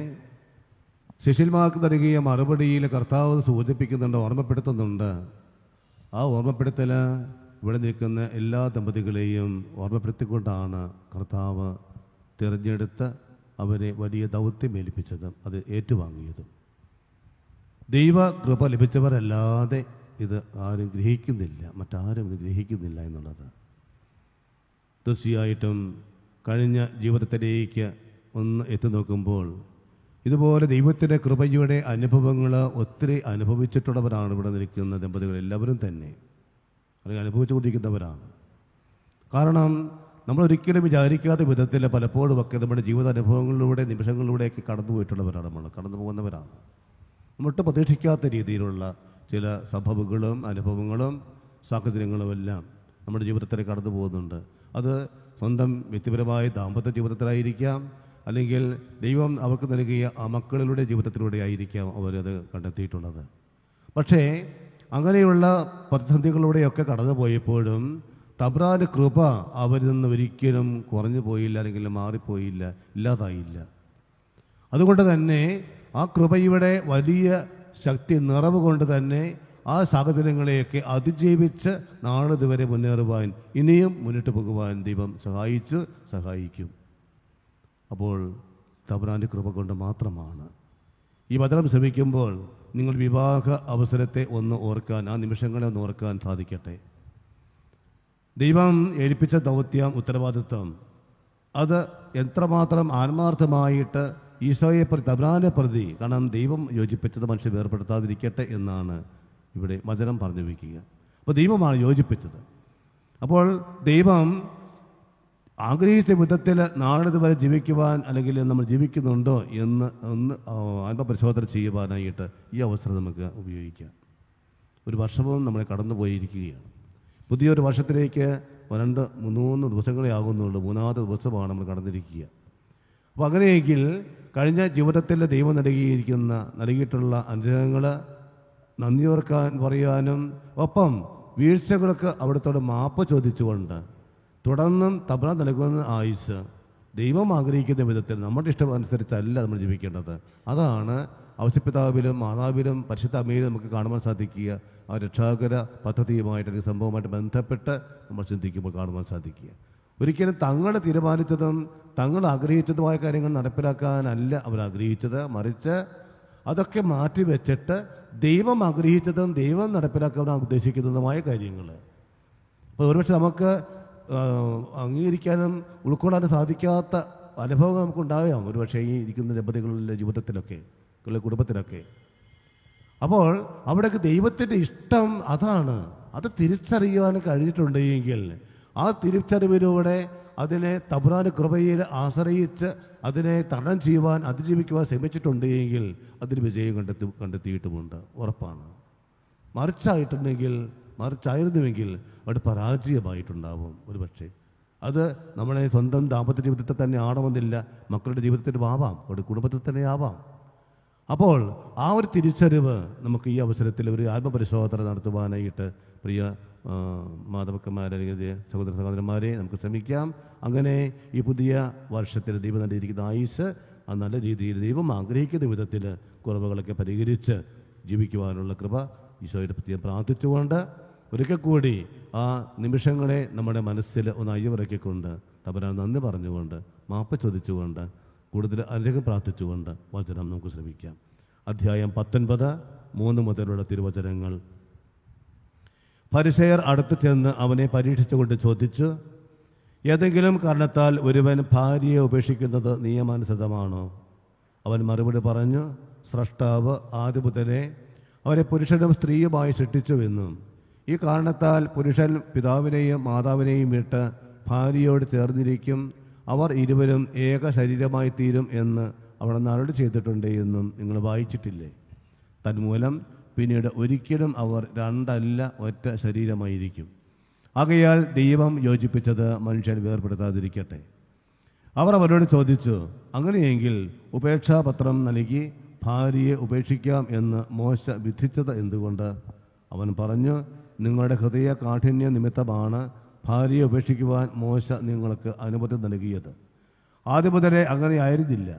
ശിഷ്യന്മാർക്ക് നൽകിയ മറുപടിയിൽ കർത്താവ് സൂചിപ്പിക്കുന്നുണ്ട്, ഓർമ്മപ്പെടുത്തുന്നുണ്ട്. ആ ഓർമ്മപ്പെടുത്തൽ ഇവിടെ നിൽക്കുന്ന എല്ലാ ദമ്പതികളെയും ഓർമ്മപ്പെടുത്തിക്കൊണ്ടാണ് കർത്താവ് തിരഞ്ഞെടുത്ത് അവരെ വലിയ ദൗത്യം ഏൽപ്പിച്ചതും അത് ഏറ്റുവാങ്ങിയതും. ദൈവ കൃപ ലഭിച്ചവരല്ലാതെ ഇത് ആരും ഗ്രഹിക്കുന്നില്ല, മറ്റാരും ഇത് ഗ്രഹിക്കുന്നില്ല എന്നുള്ളത്. തീർച്ചയായിട്ടും കഴിഞ്ഞ ജീവിതത്തിലേക്ക് ഒന്ന് എത്തി നോക്കുമ്പോൾ ഇതുപോലെ ദൈവത്തിൻ്റെ കൃപയുടെ അനുഭവങ്ങൾ ഒത്തിരി അനുഭവിച്ചിട്ടുള്ളവരാണ് ഇവിടെ നിൽക്കുന്ന ദമ്പതികൾ എല്ലാവരും തന്നെ, അല്ലെങ്കിൽ അനുഭവിച്ചുകൊണ്ടിരിക്കുന്നവരാണ്. കാരണം നമ്മളൊരിക്കലും വിചാരിക്കാത്ത വിധത്തിൽ പലപ്പോഴുമൊക്കെ നമ്മുടെ ജീവിതാനുഭവങ്ങളിലൂടെ നിമിഷങ്ങളിലൂടെയൊക്കെ കടന്നു പോയിട്ടുള്ളവരാണ്, നമ്മൾ കടന്നു പോകുന്നവരാണ്. നമ്മൊട്ട് പ്രതീക്ഷിക്കാത്ത രീതിയിലുള്ള ചില സംഭവങ്ങളും അനുഭവങ്ങളും സാഹചര്യങ്ങളും എല്ലാം നമ്മുടെ ജീവിതത്തിൽ കടന്നു പോകുന്നുണ്ട്. അത് സ്വന്തം വ്യക്തിപരമായ ദാമ്പത്യ ജീവിതത്തിലായിരിക്കാം, അല്ലെങ്കിൽ ദൈവം അവർക്ക് നൽകിയ ആ മക്കളിലൂടെ ജീവിതത്തിലൂടെ ആയിരിക്കാം അവരത് കണ്ടെത്തിയിട്ടുള്ളത്. പക്ഷേ അങ്ങനെയുള്ള പ്രതിസന്ധികളിലൂടെയൊക്കെ കടന്നു പോയപ്പോഴും തമ്പുരാന്റെ കൃപ അവരിൽ നിന്ന് ഒരിക്കലും കുറഞ്ഞു പോയില്ല, അല്ലെങ്കിൽ മാറിപ്പോയില്ല, ഇല്ലാതായില്ല. അതുകൊണ്ട് തന്നെ ആ കൃപയുടെ വലിയ ശക്തി നിറവ് കൊണ്ട് തന്നെ ആ സാഹചര്യങ്ങളെയൊക്കെ അതിജീവിച്ച് നാളിതുവരെ മുന്നേറുവാൻ ഇനിയും മുന്നിട്ട് പോകുവാൻ ദൈവം സഹായിക്കും. അപ്പോൾ തമ്പുരാൻ്റെ കൃപ കൊണ്ട് മാത്രമാണ്. ഈ വചനം ശ്രമിക്കുമ്പോൾ നിങ്ങൾ വിവാഹ അവസരത്തെ ഒന്ന് ഓർക്കാൻ, ആ നിമിഷങ്ങളെ ഒന്ന് ഓർക്കാൻ സാധിക്കട്ടെ. ദൈവം ഏൽപ്പിച്ച ദൗത്യം, ഉത്തരവാദിത്വം, അത് എത്രമാത്രം ആത്മാർത്ഥമായിട്ട് ഈശോയെ പ്രതി, തമ്പുരാനെ പ്രതി, കാരണം ദൈവം യോജിപ്പിച്ചത് മനുഷ്യൻ വേർപെടുത്താതിരിക്കട്ടെ എന്നാണ് ഇവിടെ വചനം പറഞ്ഞു വയ്ക്കുക. അപ്പോൾ ദൈവമാണ് യോജിപ്പിച്ചത്. അപ്പോൾ ദൈവം ആഗ്രഹിച്ച വിധത്തിൽ നാളിതുവരെ ജീവിക്കുവാൻ, അല്ലെങ്കിൽ നമ്മൾ ജീവിക്കുന്നുണ്ടോ എന്ന് ഒന്ന് ആത്മപരിശോധന ചെയ്യുവാനായിട്ട് ഈ അവസരം നമുക്ക് ഉപയോഗിക്കാം. ഒരു വർഷവും നമ്മളെ കടന്നുപോയിരിക്കുകയാണ്. പുതിയൊരു വർഷത്തിലേക്ക് 2-3 ദിവസങ്ങളെ ആകുന്നുള്ളൂ. 3-ാമത്തെ ദിവസമാണ് നമ്മൾ കടന്നിരിക്കുക. അപ്പോൾ അങ്ങനെയെങ്കിൽ കഴിഞ്ഞ ജീവിതത്തിൽ ദൈവം നൽകിയിട്ടുള്ള അനുഗ്രഹങ്ങൾ നന്ദിയോർക്കാൻ പറയാനും, ഒപ്പം വീഴ്ചകൾക്ക് അവിടുത്തോട് മാപ്പ് ചോദിച്ചുകൊണ്ട് തുടർന്നും തമ്പുരാൻ നൽകുന്ന ആയുസ് ദൈവം ആഗ്രഹിക്കുന്ന വിധത്തിൽ നമ്മുടെ ഇഷ്ടം അനുസരിച്ചല്ല നമ്മൾ ജീവിക്കേണ്ടത്. അതാണ് ഔസപിതാവിലും മാതാവിലും പരിശുദ്ധ അമ്മയിലും നമുക്ക് കാണുവാൻ സാധിക്കുക. ആ രക്ഷാകര പദ്ധതിയുമായിട്ട്, അല്ലെങ്കിൽ സംഭവമായിട്ട് ബന്ധപ്പെട്ട് നമ്മൾ ചിന്തിക്കുമ്പോൾ കാണുവാൻ സാധിക്കുക. ഒരിക്കലും തങ്ങൾ തീരുമാനിച്ചതും തങ്ങൾ ആഗ്രഹിച്ചതുമായ കാര്യങ്ങൾ നടപ്പിലാക്കാനല്ല അവർ ആഗ്രഹിച്ചത്, മറിച്ച് അതൊക്കെ മാറ്റിവെച്ചിട്ട് ദൈവം ആഗ്രഹിച്ചതും ദൈവം നടപ്പിലാക്കാൻ ഉദ്ദേശിക്കുന്നതുമായ കാര്യങ്ങൾ. അപ്പോൾ ഒരുപക്ഷെ നമുക്ക് അംഗീകരിക്കാനും ഉൾക്കൊള്ളാനും സാധിക്കാത്ത അനുഭവങ്ങൾ നമുക്കുണ്ടാകാം ഒരുപക്ഷെ ഈ ഇരിക്കുന്ന ദമ്പതികളുടെ ജീവിതത്തിലൊക്കെ, കുടുംബത്തിലൊക്കെ. അപ്പോൾ അവിടെയൊക്കെ ദൈവത്തിൻ്റെ ഇഷ്ടം അതാണ്. അത് തിരിച്ചറിയുവാൻ കഴിഞ്ഞിട്ടുണ്ടെങ്കിൽ ആ തിരിച്ചറിവിലൂടെ അതിനെ തമ്പുരാന്റെ കൃപയിൽ ആശ്രയിച്ച് അതിനെ തരണം ചെയ്യുവാൻ, അതിജീവിക്കുവാൻ ശ്രമിച്ചിട്ടുണ്ടെങ്കിൽ അതിന് വിജയം കണ്ടെത്തിയിട്ടുമുണ്ട്, ഉറപ്പാണ്. മറിച്ചായിരുന്നുവെങ്കിൽ അവിടെ പരാജയമായിട്ടുണ്ടാവും ഒരുപക്ഷെ. അത് നമ്മുടെ സ്വന്തം ദാമ്പത്യ ജീവിതത്തിൽ തന്നെ ആവണമെന്നില്ല, മക്കളുടെ ജീവിതത്തിലും ആവാം, അവരുടെ കുടുംബത്തിൽ തന്നെ ആവാം. അപ്പോൾ ആ ഒരു തിരിച്ചറിവ് നമുക്ക് ഈ അവസരത്തിൽ ഒരു ആത്മപരിശോധന നടത്തുവാനായിട്ട് പ്രിയ മാതാപിതാക്കന്മാരെ, അല്ലെങ്കിൽ സഹോദരന്മാരെ നമുക്ക് ശ്രമിക്കാം. അങ്ങനെ ഈ പുതിയ വർഷത്തിൽ ദൈവം നൽകിയിരിക്കുന്ന ആയുസ് ആ നല്ല രീതിയിൽ ദൈവം ആഗ്രഹിക്കുന്ന വിധത്തിൽ കുറവുകളൊക്കെ പരിഹരിച്ച് ജീവിക്കുവാനുള്ള കൃപ ഈശോയുടെ പ്രത്യേകം പ്രാർത്ഥിച്ചുകൊണ്ട് ഒരിക്കൽ കൂടി ആ നിമിഷങ്ങളെ നമ്മുടെ മനസ്സിൽ ഒന്ന് അയ്യവിറക്കിക്കൊണ്ട് തമ്പുരാൻ നന്ദി പറഞ്ഞുകൊണ്ട് മാപ്പ് ചോദിച്ചുകൊണ്ട് കൂടുതൽ അനുഗ്രഹം പ്രാർത്ഥിച്ചുകൊണ്ട് വചനം നമുക്ക് ശ്രമിക്കാം. അധ്യായം 19, 3 മുതലുള്ള തിരുവചനങ്ങൾ. ഫരിസേയർ അടുത്ത് ചെന്ന് അവനെ പരീക്ഷിച്ചുകൊണ്ട് ചോദിച്ചു, ഏതെങ്കിലും കാരണത്താൽ ഒരുവൻ ഭാര്യയെ ഉപേക്ഷിക്കുന്നത് നിയമാനുസൃതമാണോ? അവൻ മറുപടി പറഞ്ഞു, സ്രഷ്ടാവ് ആദ്യം മുതലേ അവരെ പുരുഷനും സ്ത്രീയുമായി സൃഷ്ടിച്ചുവെന്നും ഈ കാരണത്താൽ പുരുഷൻ പിതാവിനെയും മാതാവിനെയും വിട്ട് ഭാര്യയോട് ചേർന്നിരിക്കും, അവർ ഇരുവരും ഏക ശരീരമായി തീരും എന്ന് അവിടെ നാളോട് ചെയ്തിട്ടുണ്ട് എന്നും നിങ്ങൾ വായിച്ചിട്ടില്ലേ? തന്മൂലം പിന്നീട് ഒരിക്കലും അവർ രണ്ടല്ല ഒറ്റ ശരീരമായിരിക്കും. ആകയാൽ ദൈവം യോജിപ്പിച്ചത് മനുഷ്യൻ വേർപെടുത്താതിരിക്കട്ടെ. അവർ അവരോട് ചോദിച്ചു, അങ്ങനെയെങ്കിൽ ഉപേക്ഷാപത്രം നൽകി ഭാര്യയെ ഉപേക്ഷിക്കാം എന്ന് മോശ വിധിച്ചത് എന്തുകൊണ്ട്? അവൻ പറഞ്ഞു, നിങ്ങളുടെ ഹൃദയ കാഠിന്യ നിമിത്തമാണ് ഭാര്യയെ ഉപേക്ഷിക്കുവാൻ മോശ നിങ്ങൾക്ക് അനുമതി നൽകിയത്. ആദ്യം മുതലേ അങ്ങനെ ആയിരുന്നില്ല.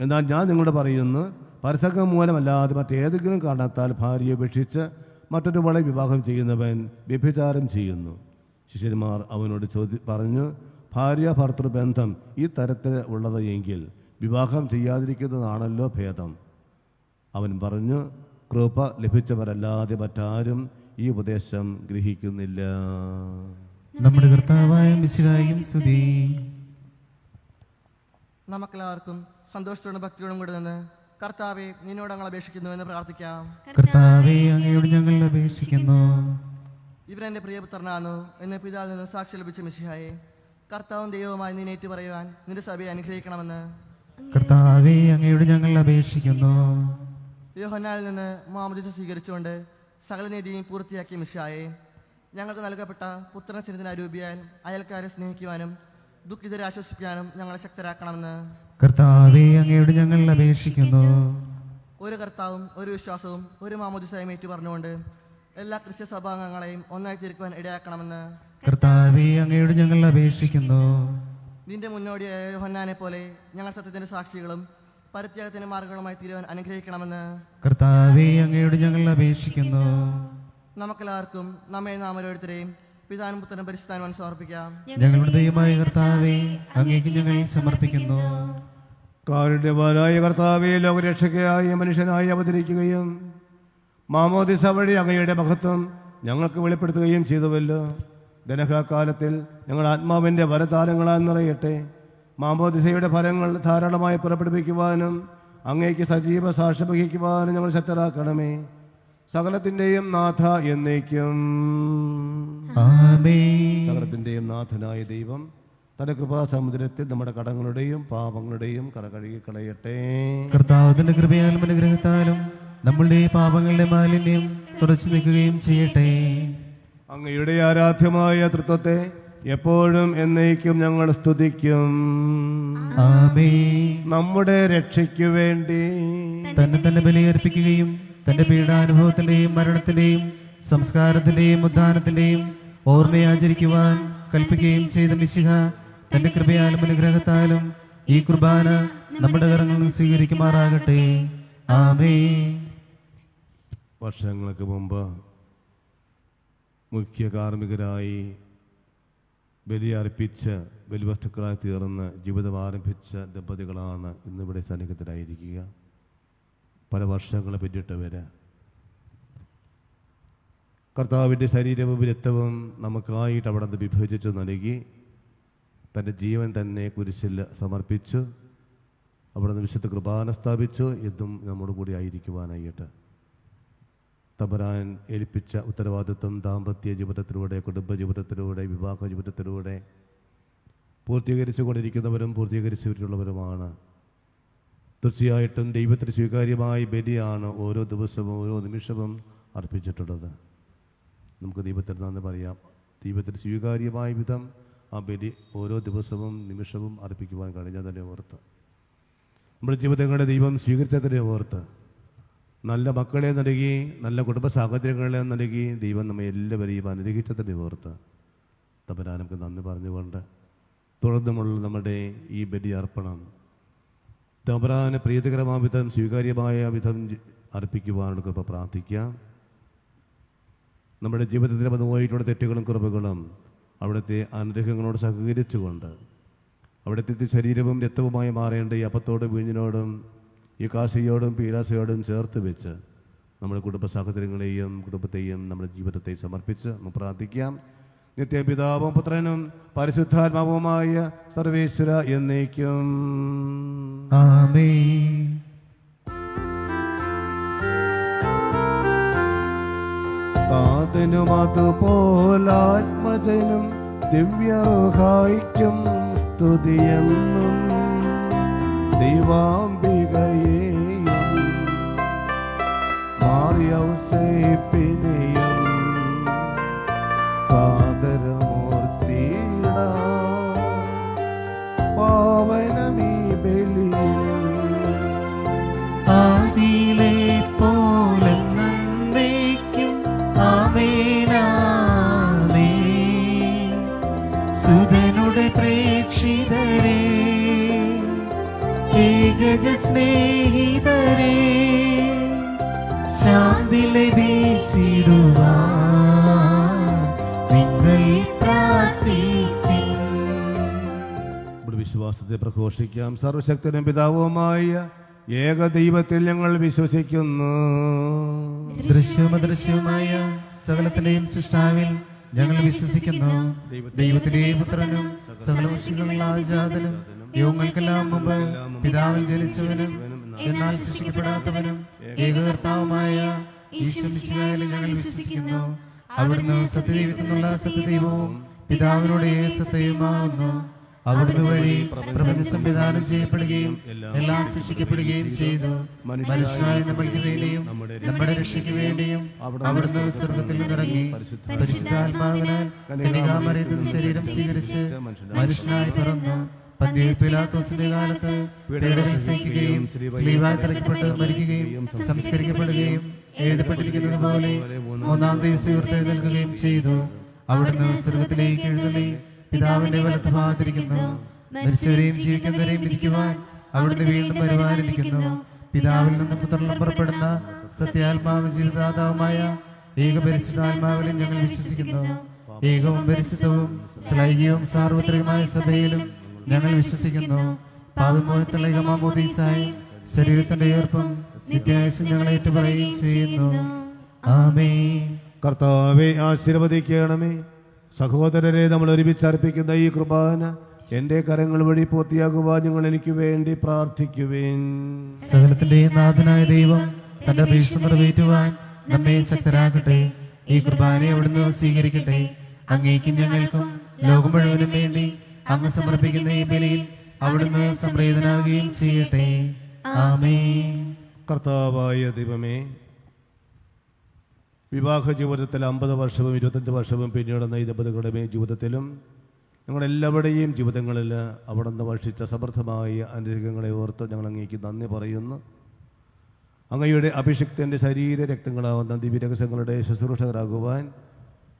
എന്നാൽ ഞാൻ നിങ്ങളോട് പറയുന്നു, പരസംഗം മൂലമല്ലാതെ മറ്റേതെങ്കിലും കാരണത്താൽ ഭാര്യയെ ഉപേക്ഷിച്ച് മറ്റൊരുവളെ വിവാഹം ചെയ്യുന്നവൻ വ്യഭിചാരം ചെയ്യുന്നു. ശിഷ്യന്മാർ അവനോട് പറഞ്ഞു, ഭാര്യ ഭർത്തൃബന്ധം ഈ തരത്തിൽ ഉള്ളത് എങ്കിൽ വിവാഹം ചെയ്യാതിരിക്കുന്നതാണല്ലോ ഭേദം. അവൻ പറഞ്ഞു, കൃപ ലഭിച്ചവരല്ലാതെ മറ്റാരും ഈ ഉപദേശം ഗ്രഹിക്കുന്നില്ല. നമ്മുടെ കർത്താവായ മിശിഹായും സ്തുതി. നമുക്കെല്ലാവർക്കും സന്തോഷത്തോടും ഭക്തിയോടും കൂടെ നിന്ന് കർത്താവെ നിന്നോട് ഞങ്ങൾ അപേക്ഷിക്കുന്നു എന്ന് പ്രാർത്ഥിക്കാം. കർത്താവേ, അങ്ങയോട് ഞങ്ങൾ അപേക്ഷിക്കുന്നു. ഇവരെൻ്റെ പ്രിയപുത്രനാണു എന്ന് പിതാവിൽ നിന്ന് സാക്ഷി ലഭിച്ച മിശിഹായെ, കർത്താവും ദൈവവുമായി നീ ഏറ്റു പറയുവാൻ നിന്റെ സഭയെ അനുഗ്രഹിക്കണമെന്ന് കർത്താവേ, അങ്ങയോട് ഞങ്ങൾ അപേക്ഷിക്കുന്നു. യോഹന്നാനിൽ നിന്ന് മാമോദീസ സ്വീകരിച്ചുകൊണ്ട് സകല നീതിയും പൂർത്തിയാക്കിയ മിശിഹായെ, ഞങ്ങൾക്ക് നൽകപ്പെട്ട പുത്രസ്നേഹത്തിന് അരൂപിയാൽ അയൽക്കാരെ സ്നേഹിക്കുവാനും ദുഃഖിതരെ ആശ്വസിപ്പിക്കാനും ഞങ്ങളെ ശക്തരാക്കണമെന്ന് കർത്താവേ, അങ്ങയോട് ഞങ്ങൾ അപേക്ഷിക്കുന്നു. ഒരു കർത്താവും ഒരു വിശ്വാസവും ഒരു മാമോദീസയും ഏറ്റു പറഞ്ഞുകൊണ്ട് എല്ലാ ക്രിസ്ത്യ സഭാംഗങ്ങളെയും ഒന്നായി തീർക്കുവാൻ ഇടയാക്കണമെന്ന് കർത്താവേ, അങ്ങയോട് ഞങ്ങൾ അപേക്ഷിക്കുന്നു. നിന്റെ മുന്നോടിയായ യോഹന്നാനെ പോലെ ഞങ്ങൾ സത്യത്തിന്റെ സാക്ഷികളും പരിത്യാഗത്തിന് മാർഗങ്ങളുമായി തീരുവാൻ അനുഗ്രഹിക്കണമെന്ന് കർത്താവേ, അങ്ങയോട് ഞങ്ങൾ അപേക്ഷിക്കുന്നു. നമുക്കെല്ലാവർക്കും നമ്മെ നാം ഓരോരുത്തരെയും പിതാനും പുത്രനും പരിശുദ്ധാത്മാവിനും സമർപ്പിക്കാം. ഞങ്ങളുടെ ദൈവമായ കർത്താവേ, അങ്ങേക്ക് ഞങ്ങൾ സമർപ്പിക്കുന്നു. കാരുണ്യവാനായ കർത്താവേ, ലോകരക്ഷകയായ മനുഷ്യനായി അവതരിക്കുകയും മാമോദിസ വഴി അങ്ങയുടെ മഹത്വം ഞങ്ങൾക്ക് വെളിപ്പെടുത്തുകയും ചെയ്തുവല്ലോ. ദനഹകാലത്തിൽ ഞങ്ങൾ ആത്മാവിൻ്റെ വരതാരങ്ങളാൽ നിറയട്ടെ. മാമോദിസയുടെ ഫലങ്ങൾ ധാരാളമായി പുറപ്പെടുവിക്കുവാനും അങ്ങേക്ക് സജീവ സാക്ഷ്യം വഹിക്കുവാനും ഞങ്ങൾ ശക്തരാക്കണമേ. സകലത്തിൻ്റെയും നാഥ എന്നേക്കും. ആമേൻ. സകലത്തിൻ്റെയും നാഥനായ ദൈവം തന്റെ കൃപാസമുദ്രത്തിൽ നമ്മുടെ കടങ്ങളുടെയും പാപങ്ങളുടെയും കര കഴുകി കളയട്ടെ. കർത്താവിന്റെ കൃപയാലും അനുഗ്രഹത്താലും നമ്മളുടെ പാപങ്ങളുടെ മാലിന്യം തുടച്ചു നീക്കുകയും ചെയ്യട്ടെ. അങ്ങയുടെ ആരാധ്യമായ തൃത്വത്തെ എപ്പോഴും എന്നേക്കും ഞങ്ങൾ സ്തുതിക്കും. ആമേൻ. നമ്മുടെ രക്ഷയ്ക്കു വേണ്ടി തന്നെ ബലിയർപ്പിക്കുകയും തന്റെ പീഡാനുഭവത്തിന്റെയും മരണത്തിന്റെയും സംസ്കാരത്തിന്റെയും ഉദ്ധാനത്തിന്റെയും ഓർമ്മയാചരിക്കുവാൻ കൽപ്പിക്കുകയും ചെയ്ത മിശിഹ തന്റെ കൃപയാലും അനുഗ്രഹത്താലും ഈ കുർബാന നമ്മുടെ കരങ്ങളിൽ നിന്ന് സ്വീകരിക്കുമാറാകട്ടെ. ആമേൻ. വർഷങ്ങൾക്ക് മുമ്പ് മുഖ്യ കാർമ്മികരായി ബലിയർപ്പിച്ച് ബലിവസ്തുക്കളായി തീർന്ന് ജീവിതം ആരംഭിച്ച ദമ്പതികളാണ് ഇന്നിവിടെ സന്നിഹിതരായിരിക്കുക. പല വർഷങ്ങളെ പിന്നിട്ടവര് കർത്താവിൻ്റെ ശരീരവും രക്തവും നമുക്കായിട്ട് അവിടെ നിന്ന് വിഭജിച്ച് നൽകി തൻ്റെ ജീവൻ തന്നെ കുരിശിൽ സമർപ്പിച്ചു. അവിടെ നിന്ന് വിശുദ്ധ കുർബാന സ്ഥാപിച്ചു. എന്നും നമ്മോട് കൂടി ആയിരിക്കുവാനായിട്ട് തമ്പുരാൻ ഏൽപ്പിച്ച ഉത്തരവാദിത്വം ദാമ്പത്യ ജീവിതത്തിലൂടെ, കുടുംബ ജീവിതത്തിലൂടെ, വിവാഹ ജീവിതത്തിലൂടെ പൂർത്തീകരിച്ചു കൊണ്ടിരിക്കുന്നവരും പൂർത്തീകരിച്ചിട്ടുള്ളവരുമാണ്. തീർച്ചയായിട്ടും ദൈവത്തിന് സ്വീകാര്യമായ ബലിയാണ് ഓരോ ദിവസവും ഓരോ നിമിഷവും അർപ്പിച്ചിട്ടുള്ളത്. നമുക്ക് ദൈവത്തിന് നന്ദി പറയാം. ദൈവത്തിന് സ്വീകാര്യമായ വിധം ആ ബലി ഓരോ ദിവസവും നിമിഷവും അർപ്പിക്കുവാൻ കഴിഞ്ഞതിനെ ഓർത്ത്, നമ്മുടെ ജീവിതങ്ങളുടെ ദൈവം സ്വീകരിച്ചതിനെ ഓർത്ത്, നല്ല മക്കളെ നൽകി, നല്ല കുടുംബ സാഹചര്യങ്ങളെ നൽകി ദൈവം നമ്മെ എല്ലാവരെയും അനുഗ്രഹിച്ചതിനെ ഓർത്ത് തമ്പുരാൻ നമുക്ക് നന്ദി പറഞ്ഞുകൊണ്ട് തുടർന്നുമുള്ള നമ്മുടെ ഈ ബലി അർപ്പണം തമ്പുരാന് പ്രീതികരമായ വിധം സ്വീകാര്യമായ വിധം അർപ്പിക്കുവാനുള്ള കൃപ പ്രാർത്ഥിക്കാം. നമ്മുടെ ജീവിതത്തിൽ വന്നുപോയിട്ടുള്ള തെറ്റുകളും കുറവുകളും അവിടുത്തെ അനുഗ്രഹങ്ങളോട് സഹകരിച്ചുകൊണ്ട് അവിടുത്തെ ശരീരവും രക്തവുമായി മാറേണ്ട ഈ അപ്പത്തോടും വീഞ്ഞിനോടും ഈ കാശയോടും പീലാസയോടും ചേർത്ത് വെച്ച് നമ്മുടെ കുടുംബ സാഹചര്യങ്ങളെയും കുടുംബത്തെയും നമ്മുടെ ജീവിതത്തെ സമർപ്പിച്ച് നമുക്ക് പ്രാർത്ഥിക്കാം. നിത്യപിതാവും പുത്രനും പരിശുദ്ധാത്മാവുമായ സർവേശ്വര എന്നേക്കും. ആമേൻ. താതനും അതുപോലാത്മജനും ദിവ്യഹായിക്കും സ്തുതിയെന്നും ദൈവാംബികയെയും മാറിയൗസേപ്പിനെയും സാദരമൂർത്തിയിട പാവനമീ ബലിയിൽ ആദിയിലെ പോലെന്നേക്കും. ആമേനാമേൻ. സുതനുടെ പ്രേക്ഷിതരേ, ഏകജ സ്നേഹിതരേ, ശാന്തി ലഭിച്ചിടുവാൻ നിങ്ങൾ പ്രാർത്ഥിപ്പിൻ. ഇവിടെ വിശ്വാസത്തെ പ്രഘോഷിക്കാം. സർവശക്തനും പിതാവുമായ ഏക ദൈവത്തിൽ ഞങ്ങൾ വിശ്വസിക്കുന്നു. ദൃശ്യമദൃശ്യവുമായ സകലത്തിലെയും സൃഷ്ടാവിൽ ഞങ്ങൾ വിശ്വസിക്കുന്നു. ദൈവത്തിലെ പുത്രനും സകലവശികളുള്ള ജാതനും യുഗങ്ങൾക്കെല്ലാം മുമ്പ് പിതാവിൽ ജനിച്ചവനും എന്നാൽ സൃഷ്ടിക്കപ്പെടാത്തവനും ഏകകർത്താവുമായ ഈശ്വരനിൽ ഞങ്ങൾ വിശ്വസിക്കുന്നു. അവിടുന്ന് സത്യദൈവത്തിനുള്ള സത്യദൈവവും പിതാവിനോട് സത്യവുമാകുന്നു. അവിടുന്ന് വഴി പ്രപഞ്ച സംവിധാനം ചെയ്യപ്പെടുകയും എല്ലാം സൃഷ്ടിക്കപ്പെടുകയും ചെയ്തു. മനുഷ്യരായ നമ്മൾക്ക് വേണ്ടിയും നമ്മുടെ രക്ഷയ്ക്ക് വേണ്ടിയും അവിടുന്ന് സ്വർഗത്തിൽ നിന്നിറങ്ങി പരിശുദ്ധാത്മാവിനാൽ കന്യകാമറിയത്തിൽ ശരീരം സ്വീകരിച്ച് മനുഷ്യനായി പിറന്നു. പന്തിയോസ് പീലാത്തോസിന്റെ കാലത്ത് പീഡകൾ സഹിക്കുകയും സ്ലീവായി തറയ്ക്കപ്പെട്ട് മരിക്കുകയും സംസ്കരിക്കപ്പെടുകയും എഴുതപ്പെട്ടിരിക്കുന്നത് പോലെ മൂന്നാം ദിവസം ഉയർത്തെഴുന്നേൽക്കുകയും ചെയ്തു. അവിടുന്ന് സ്വർഗത്തിലേക്ക് എഴുന്നള്ളി പിതാവിന്റെ വലത്തുഭാഗത്തിരിക്കുന്നു. മരിച്ചവരെയും ജീവിക്കുന്നവരെയും വിധിക്കുവാൻ അവിടുന്ന് വീണ്ടും വരുവാനിരിക്കുന്നു. പിതാവിൽ നിന്ന് പുത്രനിൽ പുറപ്പെടുന്ന സത്യാത്മാവ് ജീവിതാതാവുമായ ഏകപരിശുദ്ധാത്മാവിലും ഞങ്ങൾ വിശ്വസിക്കുന്നു. ഏകവും പരിശുദ്ധവും ശ്ലൈകവും സാർവത്രികമായ സഭയിലും ഞങ്ങൾ വിശ്വസിക്കുന്നു. പാപമോചനത്തിലുള്ള ഏകമാമോദീസായി ശരീരത്തിന്റെ ഉയർപ്പും നിത്യായുസ്സും ഞങ്ങൾ ഏറ്റുപറയുകയും ചെയ്യുന്നു. ആമേൻ. കർത്താവെ ആശീർവദിക്കണമേ. സഹോദരരെ, നമ്മൾ ഒരുമിച്ച് അർപ്പിക്കുന്ന ഈ കുർബാന എൻ്റെ കരങ്ങൾ വഴി പൂർത്തിയാകുവാൻ നിങ്ങൾ എനിക്ക് വേണ്ടി പ്രാർത്ഥിക്കുവേൻ. സകലത്തിന്റെ നാഥനായ ദൈവം തന്റെ അപേക്ഷ നിറവേറ്റുവാൻ നമ്മെ ശക്തരാക്കട്ടെ. ഈ കുർബാനയെ അവിടുന്ന് സ്വീകരിക്കട്ടെ. അങ്ങേക്കും ഞങ്ങൾക്കും ലോകം മുഴുവനും വേണ്ടി അങ്ങ് സമർപ്പിക്കുന്ന ഈ ബലിയിൽ അവിടുന്ന് സംപ്രീതനാകുകയും ചെയ്യട്ടെ. ആമേൻ. കർത്താവായ ദൈവമേ, വിവാഹ ജീവിതത്തിൽ 50 വർഷവും 25 വർഷവും പിന്നിടുന്ന ഈ ദമ്പതികളുടെ ജീവിതത്തിലും ഞങ്ങളെല്ലാവരുടെയും ജീവിതങ്ങളിൽ അവിടുന്ന് വർഷിച്ച സമൃദ്ധമായ അനുഗ്രഹങ്ങളെ ഓർത്ത് ഞങ്ങൾ അങ്ങേക്ക് നന്ദി പറയുന്നു. അങ്ങയുടെ അഭിഷിക്തൻ്റെ ശരീര രക്തങ്ങളാവുന്ന ദിവ്യരഹസ്യങ്ങളുടെ ശുശ്രൂഷകരാകുവാൻ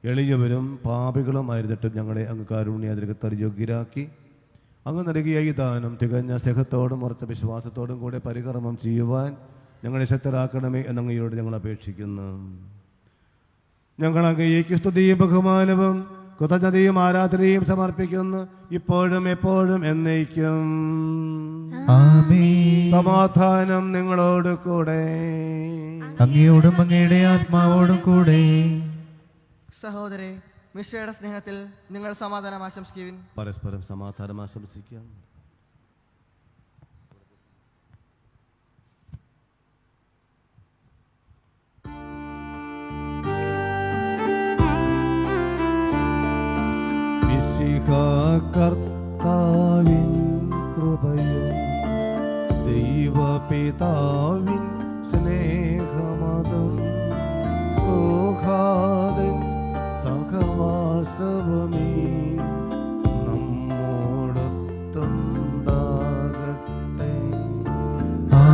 എളിയവരും പാപികളുമായിരുന്നിട്ടും ഞങ്ങളെ അങ്ങ് കാരുണ്യാതിരകത്താൽ യോഗ്യരാക്കി അങ്ങ് നൽകിയ ഈ ദാനം തികഞ്ഞ സ്നേഹത്തോടും ഉറച്ച വിശ്വാസത്തോടും കൂടെ പരികർമ്മം ചെയ്യുവാൻ ഞങ്ങളെ ശക്തരാക്കണമേ എന്നങ്ങയോട് ഞങ്ങൾ അപേക്ഷിക്കുന്നു. ഞങ്ങൾ അങ്ങേക്ക് സ്തുതിയും ബഹുമാനവും കൃതജ്ഞതയും ആരാധനയും സമർപ്പിക്കുന്നു, ഇപ്പോഴും എപ്പോഴും എന്നേക്കും. ആമേൻ. സമാധാനം നിങ്ങളോട് കൂടെ. അങ്ങയോടും അങ്ങയുടെ ആത്മാവോടും കൂടെ. സഹോദരെ, മിശിഹായുടെ സ്നേഹത്തിൽ നിങ്ങൾ സമാധാനം ആശംസിക്കുവിൻ. പരസ്പരം സമാധാനം ആശംസിക്കാം. കർത്താവിൻ കൃപയും ദൈവപിതാവിൻ സ്നേഹമതും ോഹാദൻ സഹവാസവമേ നമ്മോടൊത്തുണ്ടാകട്ടെ. ആമേൻ.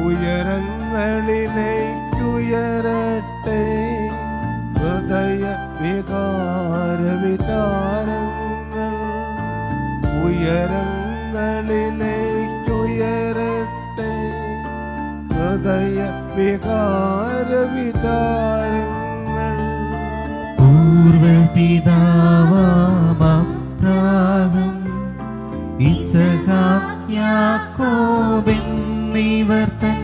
ഉയരങ്ങളിലേക്കുയരട്ടെ ഹൃദയ വികാര വിചാരങ്ങൾ. ഉയരങ്ങളിലേക്കുയരട്ടെ ഹൃദയ വികാര വിചാരങ്ങൾ. പൂർവപിതാവാം ഇസഹാക്ക് യാക്കോബെന്നിവർ തൻ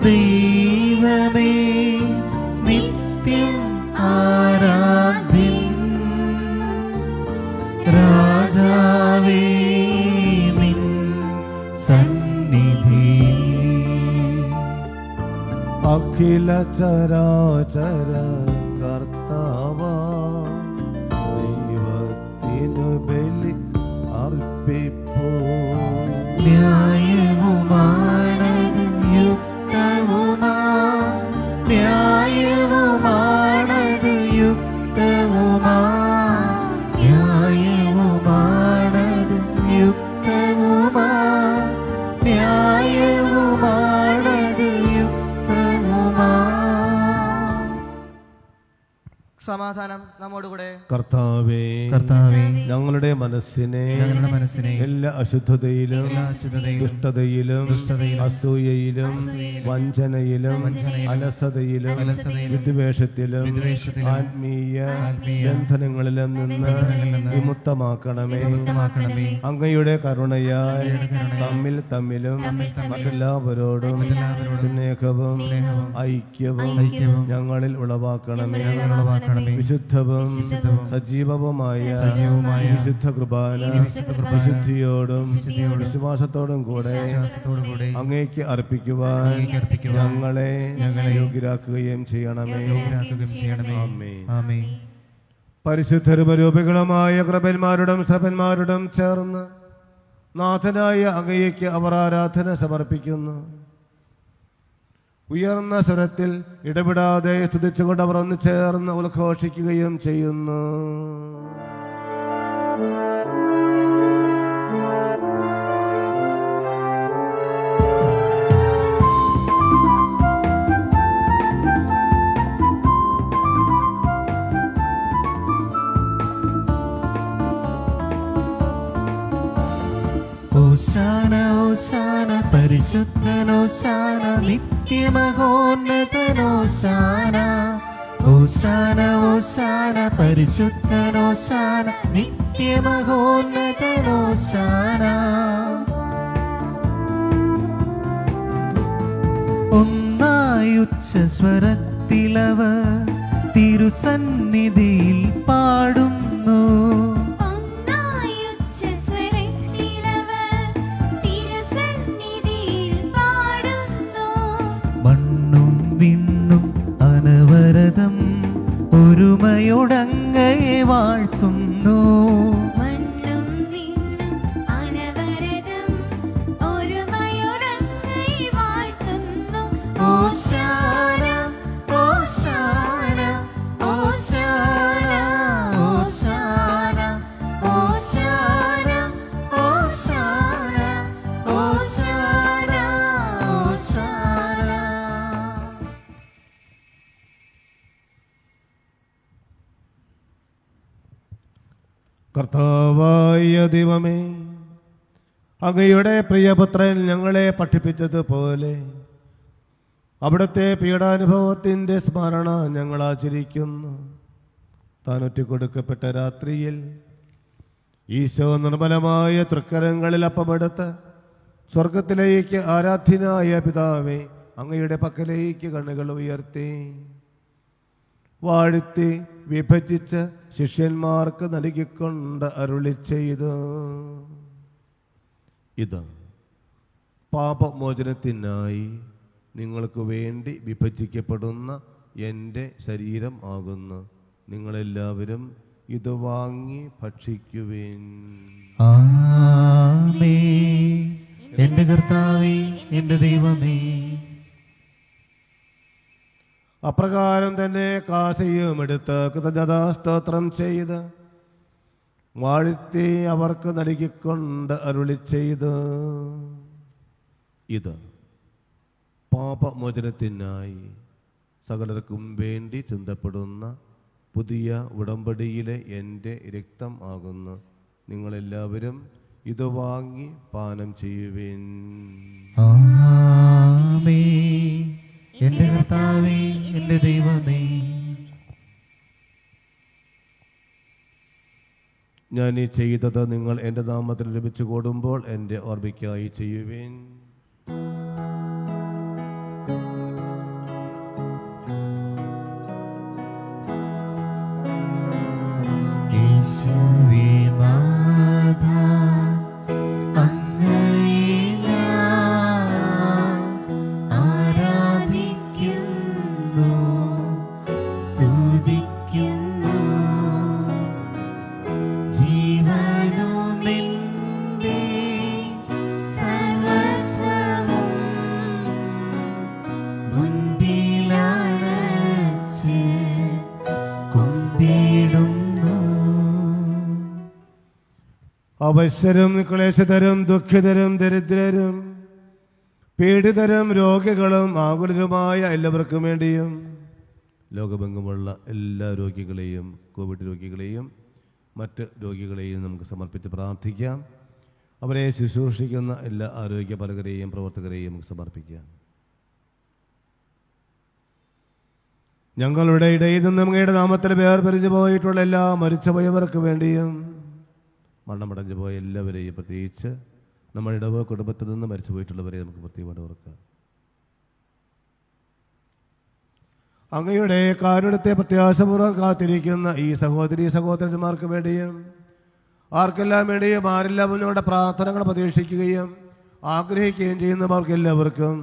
ദൈവമേ നിത്യം ആരാധ്യൻ. രാജാവേ നിൻ സന്നിധിയിൽ അഖില ചരാചര കർത്താവാ ദൈവത്തിനു ബലി അർപ്പിപ്പൂ. ന്യായവുമാണത് യുക്തവുമാ, ന്യായവുമാണത് യുക്തവുമാ, ന്യായവുമാണത് യുക്തവുമാ, ന്യായവുമാണത് യുക്തവുമാ. സമാധാനം നമ്മോടുകൂടെ. കർത്താവേ, കർത്താവേ, ഞങ്ങളുടെ മനസ്സിനെ ഞങ്ങളുടെ മനസ്സിനെ എല്ലാ അശുദ്ധതയിലും എല്ലാ അശുദ്ധതയിലും ദുഷ്ടതയിലും അസൂയയിലും വഞ്ചനയിലും അലസതയിലും വിദ്വേഷത്തിലും ആത്മീയ ബന്ധനങ്ങളിലും നിന്ന് വിമുക്തമാക്കണമേ. അങ്ങയുടെ കരുണയാൽ തമ്മിൽ തമ്മിലും മറ്റെല്ലാവരോടും സ്നേഹവും ഐക്യവും ഞങ്ങളിൽ ഉളവാക്കണമേ. വിശുദ്ധവും സജീവവുമായ വിശുദ്ധ കുർബാന വിശുദ്ധിയോടും വിശ്വാസത്തോടും കൂടെ അങ്ങേക്ക് അർപ്പിക്കുവാൻ ഞങ്ങളെ യോഗ്യരാക്കുകയും ചെയ്യണമേ. ആമേൻ. പരിശുദ്ധരും രൂപികളുമായ കൃപന്മാരോടും സഭന്മാരോടും ചേർന്ന് നാഥനായ അങ്ങേക്ക് അവർ ആരാധന സമർപ്പിക്കുന്നു. ഉയർന്ന സ്വരത്തിൽ ഇടപെടാതെ സ്തുതിച്ചുകൊണ്ട് അവർ ഒന്ന് ചേർന്ന് ഉദ്ഘോഷിക്കുകയും ചെയ്യുന്നു. പരിശുദ്ധനോശാന നിത്യമഹോന്നതനോശാന ഓശാന ഓശാന പരിശുദ്ധനോശാന നിത്യമഹോന്നതനോശാന ഒന്നായി ഉച്ചസ്വരത്തിലവർ തിരുസന്നിധിയിൽ പാടുന്നു മണ്ണും വിണ്ണും അനവരതം ഒരുമയോടങ്ങയെ വാഴ്ത്തുന്നു ഓശാന ഓശാന ഓശാന ഓശാന ഓശാന ഓശാന ഓശാന ഓശാന. കർത്താവായ ദൈവമേ, അങ്ങയുടെ പ്രിയപുത്രൻ ഞങ്ങളെ പഠിപ്പിച്ചതുപോലെ അവിടുത്തെ പീഡാനുഭവത്തിൻ്റെ സ്മരണ ഞങ്ങൾ ആചരിക്കുന്നു. താൻ ഒറ്റിക്കൊടുക്കപ്പെട്ട രാത്രിയിൽ ഈശോ നിർമ്മലമായ തൃക്കരങ്ങളിൽ അപ്പമെടുത്ത് സ്വർഗത്തിലേക്ക് ആരാധ്യനായ പിതാവേ, അങ്ങയുടെ പക്കലേക്ക് കണ്ണുകൾ ഉയർത്തി വാഴ്ത്തി വിഭജിച്ച് ശിഷ്യന്മാർക്ക് നൽകിക്കൊണ്ട് അരുളി ചെയ്തു, ഇത് പാപമോചനത്തിനായി നിങ്ങൾക്ക് വേണ്ടി വിഭജിക്കപ്പെടുന്ന എൻ്റെ ശരീരം ആകുന്നു. നിങ്ങളെല്ലാവരും ഇത് വാങ്ങി ഭക്ഷിക്കുവേൻ. ആമേൻ. എൻ്റെ കർത്താവേ, എൻ്റെ ദൈവമേ. അപ്രകാരം തന്നെ കാസയും എടുത്ത് കൃതജ്ഞതാസ്തോത്രം ചെയ്ത് വാഴ്ത്തി അവർക്ക് നൽകിക്കൊണ്ട് അരുളി ചെയ്ത്, ഇത് പാപമോചനത്തിനായി സകലർക്കും വേണ്ടി ചിന്തപ്പെടുന്ന പുതിയ ഉടമ്പടിയിലെ എൻ്റെ രക്തം ആകുന്നു. നിങ്ങളെല്ലാവരും ഇത് വാങ്ങി പാനം ചെയ്യുവേൻ. ആമേൻ. എൻ്റെ കർത്താവേ, എൻ്റെ ദൈവമേ. ഞാൻ ഈ ചെയ്തത് നിങ്ങൾ എൻ്റെ നാമത്തിൽ ലഭിച്ചു കൂടുമ്പോൾ എൻ്റെ ഓർമ്മയ്ക്കായി ചെയ്യുവേൻ. യേശുവേ നാഥ, അങ്ങയെ ഞാൻ ആരാധിക്കുന്നു, സ്തുതിക്കുന്നു. ജീവനുമെന്റെ സർവസ്വവും മുൻപിലണച്ച് കുമ്പിടുന്നു. അവശരും ക്ലേശതരും ദുഃഖിതരും ദരിദ്രരും പീഡിതരും രോഗികളും ആകുലരുമായ എല്ലാവർക്കും വേണ്ടിയും ലോകമെങ്ങുമുള്ള എല്ലാ രോഗികളെയും, കോവിഡ് രോഗികളെയും മറ്റ് രോഗികളെയും നമുക്ക് സമർപ്പിച്ച് പ്രാർത്ഥിക്കാം. അവരെ ശുശ്രൂഷിക്കുന്ന എല്ലാ ആരോഗ്യപരകരെയും പ്രവർത്തകരെയും നമുക്ക് സമർപ്പിക്കാം. ഞങ്ങളുടെ ഇടയിൽ നിന്നും അങ്ങയുടെ നാമത്തിൽ വേർപിരിഞ്ഞു പോയിട്ടുള്ള എല്ലാ മരിച്ചുപോയവർക്ക് വേണ്ടിയും മരണമടഞ്ഞു പോയ എല്ലാവരെയും, പ്രത്യേകിച്ച് നമ്മുടെ ഇടവ കുടുംബത്തിൽ നിന്ന് മരിച്ചു പോയിട്ടുള്ളവരെ നമുക്ക് പ്രത്യേകമായിട്ട് ഓർക്കാം. അങ്ങയുടെ കാരുണ്യത്തെ പ്രത്യാശപൂർവ്വം കാത്തിരിക്കുന്ന ഈ സഹോദരി സഹോദരന്മാർക്ക് വേണ്ടിയും ആർക്കെല്ലാം വേണ്ടിയും ആരെല്ലാം ഞങ്ങളുടെ പ്രാർത്ഥനകൾ പ്രതീക്ഷിക്കുകയും ആഗ്രഹിക്കുകയും ചെയ്യുന്നവർക്ക് എല്ലാവർക്കും,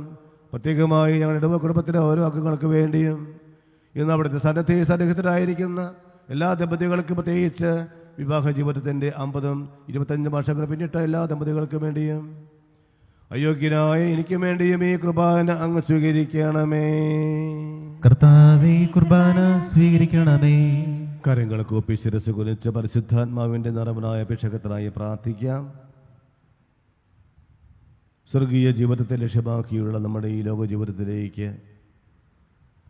പ്രത്യേകമായി ഞങ്ങളുടെ ഇടവ കുടുംബത്തിലെ ഓരോ അംഗങ്ങൾക്ക് വേണ്ടിയും ഇന്ന് അവിടുത്തെ സന്നിഹിതരായിരിക്കുന്ന എല്ലാ ദമ്പതികൾക്കും, പ്രത്യേകിച്ച് വിവാഹ ജീവിതത്തിൻ്റെ 50, 25 വർഷങ്ങൾ പിന്നിട്ട എല്ലാ ദമ്പതികൾക്കും വേണ്ടിയും അയോഗ്യനായ എനിക്കും വേണ്ടിയും ഈ കുർബാന അങ്ങ് സ്വീകരിക്കണമേ. കർത്താവേ, കുർബാന സ്വീകരിക്കണമേ. കരങ്ങൾ കൂപ്പി ശിരസ് കുനിച്ച് പരിശുദ്ധാത്മാവിൻ്റെ നിറവനായ അഭിഷേകത്തിനായി പ്രാർത്ഥിക്കാം. സ്വർഗീയ ജീവിതത്തെ ലക്ഷ്യമാക്കിയുള്ള നമ്മുടെ ഈ ലോക ജീവിതത്തിലേക്ക്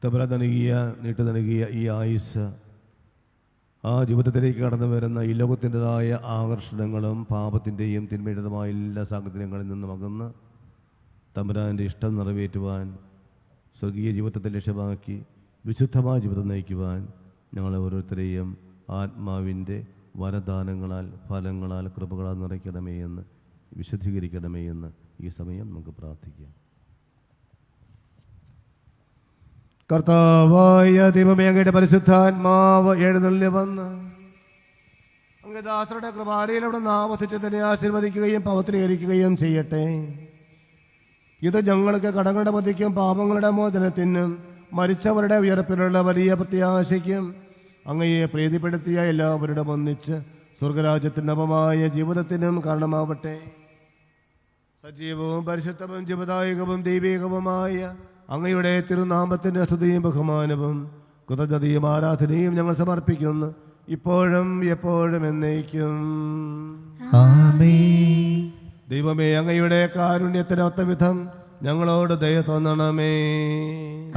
തബല നീട്ടു നൽകിയ ഈ ആയുസ്, ആ ജീവിതത്തിലേക്ക് കടന്നു വരുന്ന ഈ ലോകത്തിൻ്റെതായ ആകർഷണങ്ങളും പാപത്തിൻ്റെയും തിന്മയുടേതുമായ എല്ലാ സാഹചര്യങ്ങളിൽ നിന്നും അകന്ന് തമ്പുരാൻ്റെ ഇഷ്ടം നിറവേറ്റുവാൻ, സ്വർഗീയ ജീവിതത്തെ ലക്ഷ്യമാക്കി വിശുദ്ധമായ ജീവിതം നയിക്കുവാൻ ഞങ്ങളെ ഓരോരുത്തരെയും ആത്മാവിൻ്റെ വരദാനങ്ങളാൽ, ഫലങ്ങളാൽ, കൃപകളാൽ നിറയ്ക്കണമേ എന്ന്, വിശുദ്ധീകരിക്കണമേ എന്ന് ഈ സമയം നമുക്ക് പ്രാർത്ഥിക്കാം. കർത്താവായ ദൈവമേ, അങ്ങയുടെ പരിശുദ്ധാത്മാവ് എഴുന്നള്ളി വന്ന് അങ്ങയുടെ ദാസരുടെ കൃപാലയിൽ അവിടെ ആവസിച്ച് തന്നെ ആശീർവദിക്കുകയും പവിത്രീകരിക്കുകയും ചെയ്യട്ടെ. ഇത് ഞങ്ങൾക്ക് കടങ്ങളുടെ മതിക്കും പാപങ്ങളുടെ മോചനത്തിനും മരിച്ചവരുടെ ഉയർപ്പിലുള്ള വലിയ പ്രത്യാശയ്ക്കും അങ്ങയെ പ്രീതിപ്പെടുത്തിയ എല്ലാവരുടെ ഒന്നിച്ച് സ്വർഗരാജ്യത്തിൻ്റെ നവമായ ജീവിതത്തിനും കാരണമാവട്ടെ. സജീവവും പരിശുദ്ധവും ജീവദായകവും ദൈവികവുമായ അങ്ങയുടെ തിരുനാമത്തിൻ്റെ സ്തുതിയും ബഹുമാനവും കൃതജ്ഞതയും ആരാധനയും ഞങ്ങൾ സമർപ്പിക്കുന്നു, ഇപ്പോഴും എപ്പോഴും എന്നേക്കും. ആമേൻ. ദൈവമേ, അങ്ങയുടെ കാരുണ്യത്തിനൊത്ത വിധം ഞങ്ങളോട് ദയ തോന്നണമേ.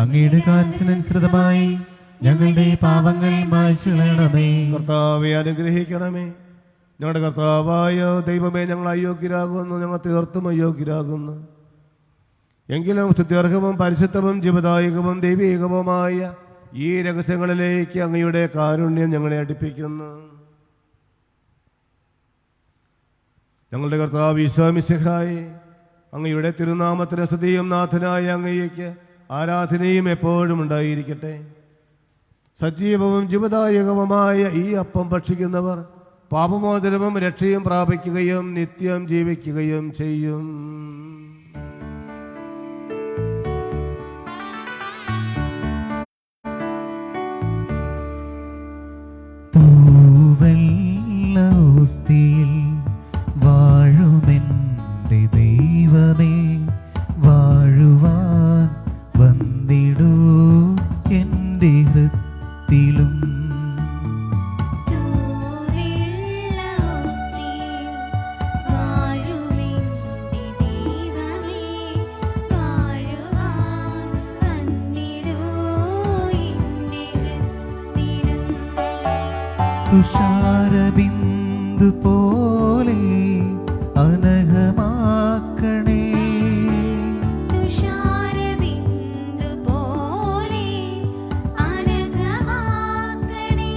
അങ്ങയുടെ കാഴ്ചനുസൃതമായി ഞങ്ങളുടെ പാപങ്ങൾ മായ്ച്ചു കളയണമേ. കർത്താവെ അനുഗ്രഹിക്കണമേ. ഞങ്ങളുടെ കർത്താവായ ദൈവമേ, ഞങ്ങൾ അയോഗ്യരാകുന്നു, ഞങ്ങൾ തീർത്തും അയോഗ്യരാകുന്നു. എങ്കിലും സ്തുത്യർഹവും പരിശുദ്ധവും ജീവദായകവും ദൈവികവുമായ ഈ രഹസ്യങ്ങളിലേക്ക് അങ്ങയുടെ കാരുണ്യം ഞങ്ങളെ അടുപ്പിക്കുന്നു. ഞങ്ങളുടെ കർത്താവ് ഈശോ മിശിഹായേ, അങ്ങയുടെ തിരുനാമത്തിന് സ്തുതിയും നാഥനായ അങ്ങയ്ക്ക് ആരാധനയും എപ്പോഴും ഉണ്ടായിരിക്കട്ടെ. സജീവവും ജീവദായകവുമായ ഈ അപ്പം ഭക്ഷിക്കുന്നവർ പാപമോചനവും രക്ഷയും പ്രാപിക്കുകയും നിത്യം ജീവിക്കുകയും ചെയ്യും. തൂവെള്ളോസ്തിയിൽ വാഴുമെൻ്റെ ദൈവമേ, വാഴുവാൻ വന്നിടൂ എൻ്റെ ഹൃത്തിലും. തുഷാരബിന്ദു പോലെ അനഘമാക്കണേ, തുഷാരബിന്ദു പോലെ അനഘമാക്കണേ.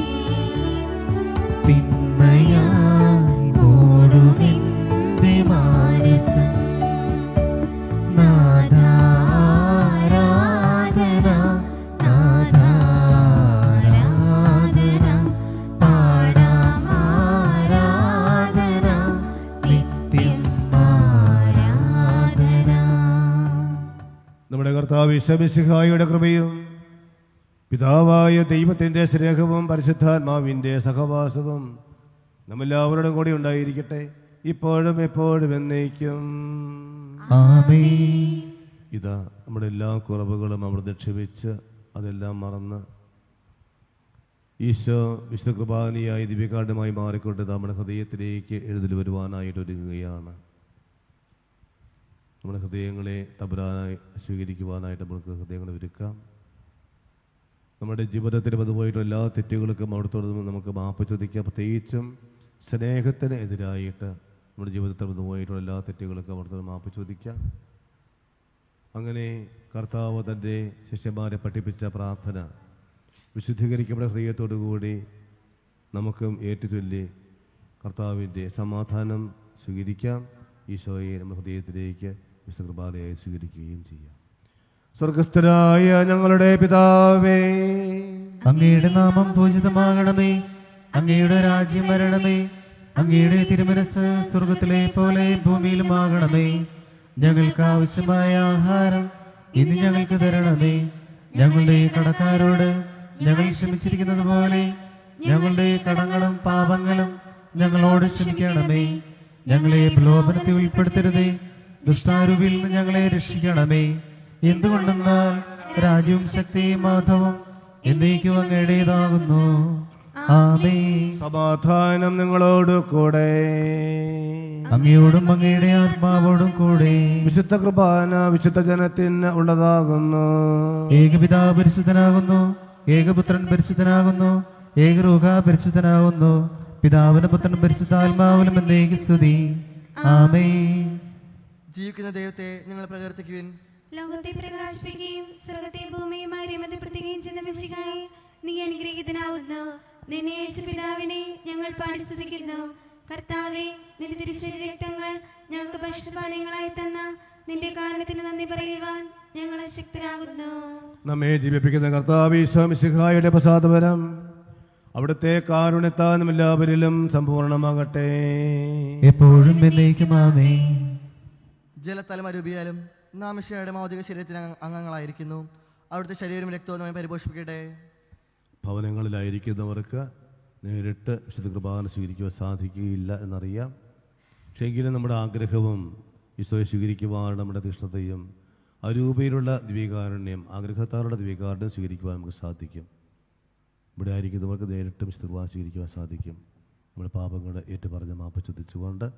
തിന്മയാൽ മൂടുമെൻ്റെ മാനസം, നാദാരാധന നാദാരാധന പാടാമാരാധന നിത്യം ആരാധന. നമ്മുടെ കർത്താവ് ഈശോ മിശിഹായുടെ കൃപയും പിതാവായ ദൈവത്തിൻ്റെ സ്നേഹവും പരിശുദ്ധാത്മാവിൻ്റെ സഹവാസവും നമ്മെല്ലാവരോടും കൂടി ഉണ്ടായിരിക്കട്ടെ, ഇപ്പോഴും എപ്പോഴും എന്നേക്കും. ആമേൻ. ഇതാ നമ്മുടെ എല്ലാ കുറവുകളും നമ്മൾ നിക്ഷേപിച്ച് അതെല്ലാം മറന്ന് ഈശോ വിശുദ്ധ കുർബാനയായി ദിവ്യകാണ്ഡമായി മാറിക്കൊണ്ട് നമ്മുടെ ഹൃദയത്തിലേക്ക് എഴുന്നള്ളി വരുവാനായിട്ട് ഒരുങ്ങുകയാണ്. നമ്മുടെ ഹൃദയങ്ങളെ തമ്പുരാനായി സ്വീകരിക്കുവാനായിട്ട് നമുക്ക് ഹൃദയങ്ങളെ ഒരുക്കാം. നമ്മുടെ ജീവിതത്തിൽ വന്നുപോയിട്ടുള്ള എല്ലാ തെറ്റുകൾക്കും അവിടുത്തോട് നമുക്ക് മാപ്പ് ചോദിക്കാം. പ്രത്യേകിച്ചും സ്നേഹത്തിന് എതിരായിട്ട് നമ്മുടെ ജീവിതത്തിൽ വന്നുപോയിട്ടുള്ള എല്ലാ തെറ്റുകൾക്കും അവിടുത്തോട് മാപ്പ് ചോദിക്കാം. അങ്ങനെ കർത്താവ് തൻ്റെ ശിഷ്യന്മാരെ പഠിപ്പിച്ച പ്രാർത്ഥന വിശുദ്ധീകരിക്കപ്പെട്ട ഹൃദയത്തോടുകൂടി നമുക്കും ഏറ്റുചൊല്ലി കർത്താവിൻ്റെ സമാധാനം സ്വീകരിക്കാം. ഈശോയെ നമ്മുടെ ഹൃദയത്തിലേക്ക് വിശുദ്ധ കൃപാലയായി സ്വീകരിക്കുകയും ചെയ്യാം. സ്വർഗസ്ഥനായ ഞങ്ങളുടെ പിതാവേ, അങ്ങയുടെ നാമം പൂജിതമാകണമേ, അങ്ങയുടെ രാജ്യം വരണമേ, അങ്ങയുടെ തിരുമനസ് സ്വർഗത്തിലെ പോലെ ഭൂമിയിലുമാകണമേ. ഞങ്ങൾക്ക് ആവശ്യമായ ആഹാരം ഇന്ന് ഞങ്ങൾക്ക് തരണമേ. ഞങ്ങളുടെ കടക്കാരോട് ഞങ്ങൾ ക്ഷമിച്ചിരിക്കുന്നത് പോലെ ഞങ്ങളുടെ കടങ്ങളും പാപങ്ങളും ഞങ്ങളോട് ക്ഷമിക്കണമേ. ഞങ്ങളെ പ്രലോഭനത്തിൽ ഉൾപ്പെടുത്തരുതേ, ദുഷ്ടാരൂപിയിൽ നിന്ന് ഞങ്ങളെ രക്ഷിക്കണമേ. എന്തുകൊണ്ടെന്നാൽ രാജ്യവും ശക്തിയും മാധവും എന്നേക്കും അങ്ങയുടേതാകുന്നു. ആമേൻ. സമാധാനം നിങ്ങളോട് കൂടെ. അങ്ങയോടും അങ്ങയുടെ ആത്മാവോടും കൂടെ. വിശുദ്ധ കുർബാന വിശുദ്ധ ജനത്തിന് ഉള്ളതാകുന്നു. ഏകപിതാവ് പരിശുദ്ധനാകുന്നു, ഏകപുത്രൻ പരിശുദ്ധനാകുന്നു, ഏകരൂഹ പരിശുദ്ധനാകുന്നു. പിതാവിനും പുത്രനും പരിശുദ്ധാത്മാവിനും എന്നേക്കും സ്തുതി. ആമേൻ. ജീവിക്കുന്ന ദൈവത്തെ നിങ്ങൾ പ്രകീർത്തിക്കുവിൻ. ലോകത്തെ പ്രകാശിപ്പിക്കുകയും സ്വർഗത്തെ ഭൂമിയുമായി രമതപ്പെടുത്തുകയും ചെയ്യുന്ന മിശിഹായേ, നീ അനുഗ്രഹീതനാവുന്നു. നിന്നെ അയച്ച പിതാവിനെ ഞങ്ങൾ പാടി സ്തുതിക്കുന്നു. കർത്താവേ, നിന്റെ തിരുശരീര രക്തങ്ങൾ ഞങ്ങൾക്ക് ഭക്ഷണപാനീയങ്ങളായി തന്ന നിന്റെ കാരണത്തിന് നന്ദി പറയുവാൻ ഞങ്ങൾ ശക്തരാകുന്നു. നമ്മെ ജീവിപ്പിക്കുന്ന കർത്താവ് ഈശോ മിശിഹായുടെ പ്രസാദപരം അവിടുത്തെ കാരുണ്യത്താലും എല്ലാവരിലും സമ്പൂർണ്ണമാകട്ടെ. എപ്പോഴും എന്നേക്കും ആമേൻ. ജലത്താലും അരൂപിയാലും നാം മിശിഹായുടെ ഭൗതിക ശരീരത്തിന് അംഗങ്ങളായിരിക്കുന്നു. അവിടുത്തെ ശരീരം രക്തവുമായി പരിപോഷിപ്പിക്കട്ടെ. ഭവനങ്ങളിലായിരിക്കുന്നവർക്ക് നേരിട്ട് വിശുദ്ധ കുർബാന സ്വീകരിക്കുവാൻ സാധിക്കുകയില്ല എന്നറിയാം. പക്ഷെങ്കിലും നമ്മുടെ ആഗ്രഹവും ഈശോയെ സ്വീകരിക്കുവാൻ നമ്മുടെ തീഷ്ണതയും അരൂപയിലുള്ള ദിവ്യകാരുണ്യം, ആഗ്രഹത്താലുള്ള ദിവ്യകാരുണ്യം സ്വീകരിക്കുവാൻ നമുക്ക് സാധിക്കും. ഇവിടെ ആയിരിക്കുന്നവർക്ക് നേരിട്ട് വിശുദ്ധ കുർബാന സ്വീകരിക്കുവാൻ സാധിക്കും. നമ്മുടെ പാപങ്ങളുടെ ഏറ്റുപറഞ്ഞ് മാപ്പ് ചോദിച്ചുകൊണ്ട്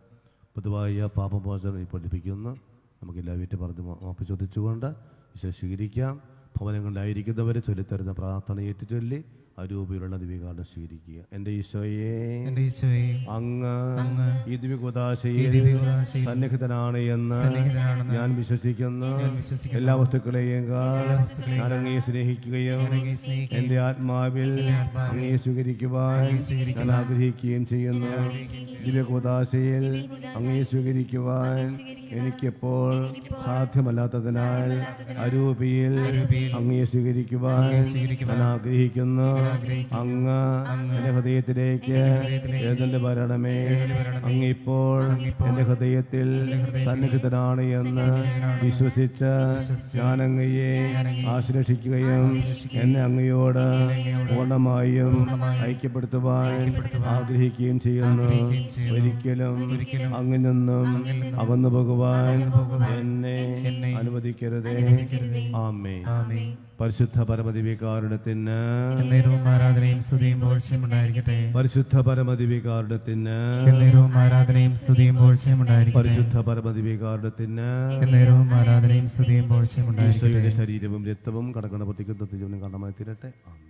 പൊതുവായ പാപമോചനം പഠിപ്പിക്കുന്നു. നമുക്കെല്ലാം ഏറ്റുപറഞ്ഞ് മാപ്പ് ചോദിച്ചുകൊണ്ട് ഈശോ സ്വീകരിക്കാം. ഭവനങ്ങളിലായിരിക്കുന്നവരെ ചൊല്ലിത്തരുന്ന പ്രാർത്ഥന ഏറ്റുചൊല്ലി അരൂപയിലുള്ള ദിവ്യകാരുണ്യം സ്വീകരിക്കുക. എൻ്റെ ഈശോയെ, അങ്ങ് ഈ ദിവ്യകുദാശയിൽ സന്നിഹിതനാണ് എന്ന് ഞാൻ വിശ്വസിക്കുന്നു. എല്ലാ വസ്തുക്കളെയും ഞാൻ അങ്ങയെ സ്നേഹിക്കുകയും എൻ്റെ ആത്മാവിൽ അങ്ങയെ സ്വീകരിക്കുവാൻ ഞാൻ ആഗ്രഹിക്കുകയും ചെയ്യുന്നു. ദിവ്യകുദാശയിൽ അങ്ങയെ സ്വീകരിക്കുവാൻ എനിക്കെപ്പോൾ സാധ്യമല്ലാത്തതിനാൽ അരൂപിയിൽ അങ്ങയെ സ്വീകരിക്കുവാൻ ഞാൻ ആഗ്രഹിക്കുന്നു. അങ്ങ് എന്റെ ഹൃദയത്തിലേക്ക് എഴുന്നള്ളി വരണമേ. അങ്ങ് ഇപ്പോൾ എന്റെ ഹൃദയത്തിൽ സന്നിഹിതനാണ് എന്ന് വിശ്വസിച്ച് ഞാൻ അങ്ങയെ ആശ്ലേഷിക്കുകയും എന്നെ അങ്ങയോട് പൂർണ്ണമായും ഐക്യപ്പെടുത്തുവാൻ ആഗ്രഹിക്കുകയും ചെയ്യുന്നു. ഒരിക്കലും അങ്ങിൽ നിന്നും അകന്നു പോകുവാൻ എന്നെ അനുവദിക്കരുതേ. ആമേൻ. പരിശുദ്ധ പരമദിവ്യകാരുണ്യത്തിന് ആരാധനയും സ്തുതിയും പോഴ്ചയും ഉണ്ടായിരിക്കട്ടെ. പരിശുദ്ധ പരമദിവ്യകാരുണ്യത്തിന് ആരാധനയും സ്തുതിയും പോഴ്ചയും ഉണ്ടായിരിക്കട്ടെ. പരിശുദ്ധ പരമദിവ്യകാരുണ്യത്തിന് ആരാധനയും സ്തുതിയും പോഴ്ചയും ഉണ്ടായിരിക്കട്ടെ. ഈശോയുടെ ശരീരവും രക്തവും കടക്കണ പ്രത്യേക ജീവനും കണ്ടമായി തീരട്ടെ. ആമേൻ.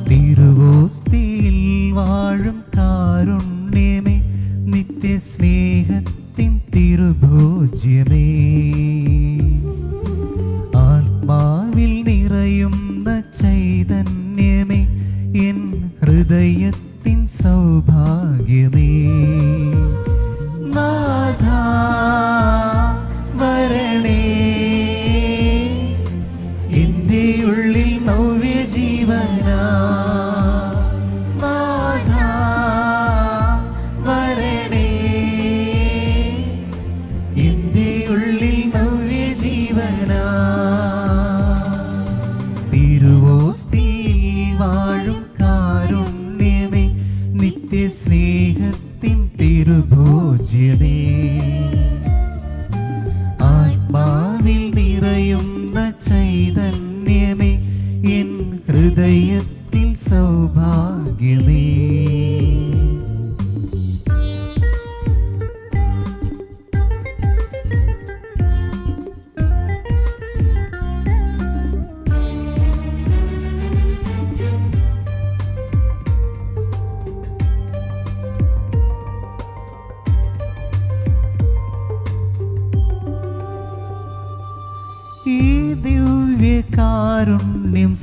തിരുവോസ്തിയിൽ വാഴും കാരുണ്യമേ, നിത്യസ്നേഹത്തിൻ തിരുഭോജ്യമേ, ആത്മാവിൽ നിറയുന്ന ചൈതന്യമേ, എൻ ഹൃദയത്തിൻ സൗഭാഗ്യമേ, നാഥാ വരണേ, എൻ്റെ ഉള്ളിൽ നവ്യജീവനാ, നാഥാ വരണേ, എൻ്റെ ഉള്ളിൽ നവ്യജീവനാ, തിരുവോസ്തിയിൽ വാഴും കാരുണ്യമേ, നിത്യസ്നേഹത്തിൻ തിരുഭോജ്യമേ, ആത്മാവിൽ നിറയുന്ന ചൈതന്യമേ, എൻ ഹൃദയത്തിൽ സൗഭാഗ്യമേ.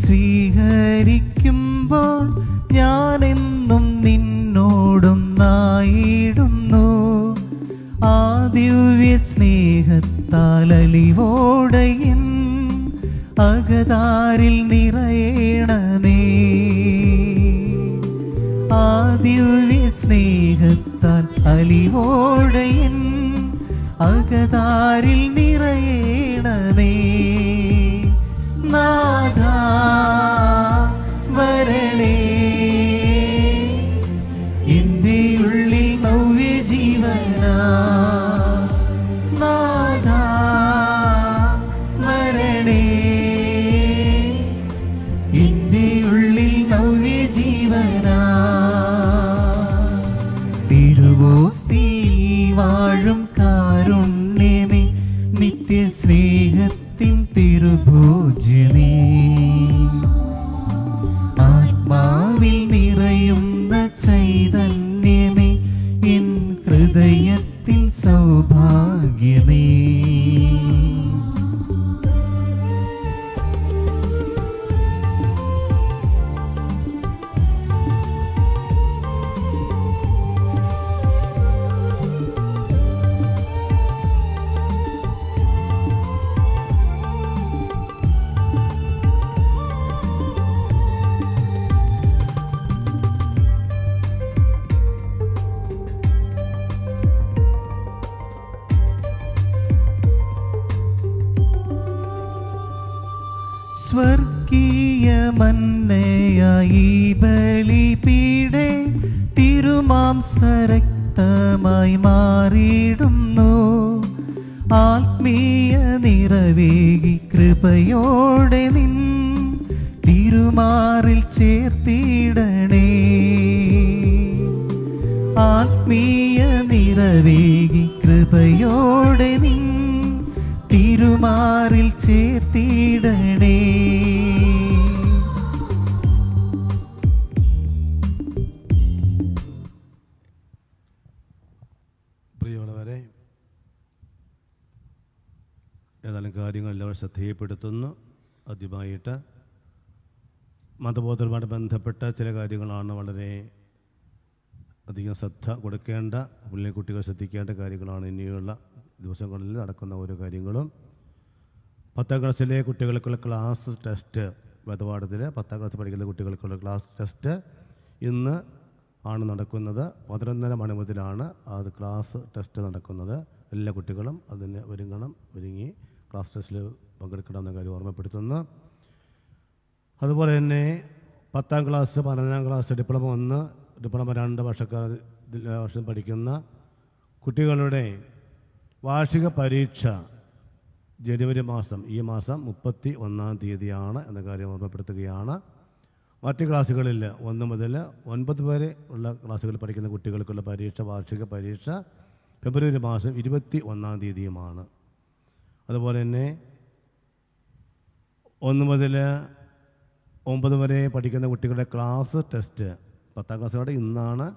സ്വീകരിക്കുമ്പോൾ ഞാനെന്നും നിന്നോടൊന്നായിടുന്നു. ആ ദിവ്യ സ്നേഹത്താൽ അലിവോടെ എൻ അകതാരിൽ നിറയണമേ. ആ ദിവ്യ സ്നേഹത്താൽ അലിവോടെ എൻ അകതാരിൽ നിറയണമേ. നാഥാ വരണേ, എൻ്റെ ഉള്ളിൽ നവ്യജീവനാ. നാഥാ വരണേ, എൻ്റെ ഉള്ളിൽ നവ്യജീവനാ. തിരുവോസ്തിയിൽ വാഴും കാരുണ്യമേ, നിത്യസ്നേഹത്തിൻ തിരുഭോജ്യമേ, ആത്മാവിൽ നിറയുന്ന ചൈതന്യമേ, എൻ ഹൃദയത്തിൽ സൗഭാഗ്യമേ. സ്വർഗീയ മന്നയായി ബലിപീഠേ തിരുമാംസരക്തമായി മാറിയിടുന്നു. ആത്മീയ നിറവേകി കൃപയോടെ നിൻ തിരുമാറിൽ ചേർത്തിടണേ. ആത്മീയ നിറവേകി കൃപയോടെ നിൻ തിരുമാറിൽ ചേർത്തിടണേ. പ്രിയമുള്ളവരെ, ഏതാനും കാര്യങ്ങൾ എല്ലാവരും ശ്രദ്ധയിൽപ്പെടുത്തുന്നു. ആദ്യമായിട്ട് മതബോധവുമായിട്ട് ബന്ധപ്പെട്ട ചില കാര്യങ്ങളാണ് വളരെ അധികം ശ്രദ്ധ കൊടുക്കേണ്ട, കുട്ടികൾ ശ്രദ്ധിക്കേണ്ട കാര്യങ്ങളാണ്. ഇനിയുള്ള ദിവസങ്ങളിൽ നടക്കുന്ന ഓരോ കാര്യങ്ങളും. 10ാം ക്ലാസ്സിലെ കുട്ടികൾക്കുള്ള ക്ലാസ് ടെസ്റ്റ്, വേദപാഠത്തിൽ 10ാം ക്ലാസ് പഠിക്കുന്ന കുട്ടികൾക്കുള്ള ക്ലാസ് ടെസ്റ്റ് ഇന്ന് ആണ് നടക്കുന്നത്. 11:30 മണി മുതലാണ് അത് ക്ലാസ് ടെസ്റ്റ് നടക്കുന്നത്. എല്ലാ കുട്ടികളും അതിന് ഒരുങ്ങി ക്ലാസ് ടെസ്റ്റിൽ പങ്കെടുക്കണമെന്ന കാര്യം ഓർമ്മപ്പെടുത്തുന്നു. അതുപോലെ തന്നെ 10ാം ക്ലാസ്, 12ാം ക്ലാസ്, ഡിപ്ലോമ 1, ഡിപ്ലോമ 2 വർഷം പഠിക്കുന്ന കുട്ടികളുടെ വാർഷിക പരീക്ഷ ജനുവരി മാസം, ഈ മാസം 31-ാം തീയതിയാണ് എന്ന കാര്യം ഓർമ്മപ്പെടുത്തുകയാണ്. മറ്റ് ക്ലാസ്സുകളിൽ 1 മുതൽ 9 വരെ ഉള്ള ക്ലാസ്സുകളിൽ പഠിക്കുന്ന കുട്ടികൾക്കുള്ള പരീക്ഷ, വാർഷിക പരീക്ഷ ഫെബ്രുവരി മാസം 21-ാം തീയതിയുമാണ്. അതുപോലെ തന്നെ 1 മുതൽ 9 വരെ പഠിക്കുന്ന കുട്ടികളുടെ ക്ലാസ് ടെസ്റ്റ്, 10ാം ക്ലാസ്സോടെ ഇന്നാണ്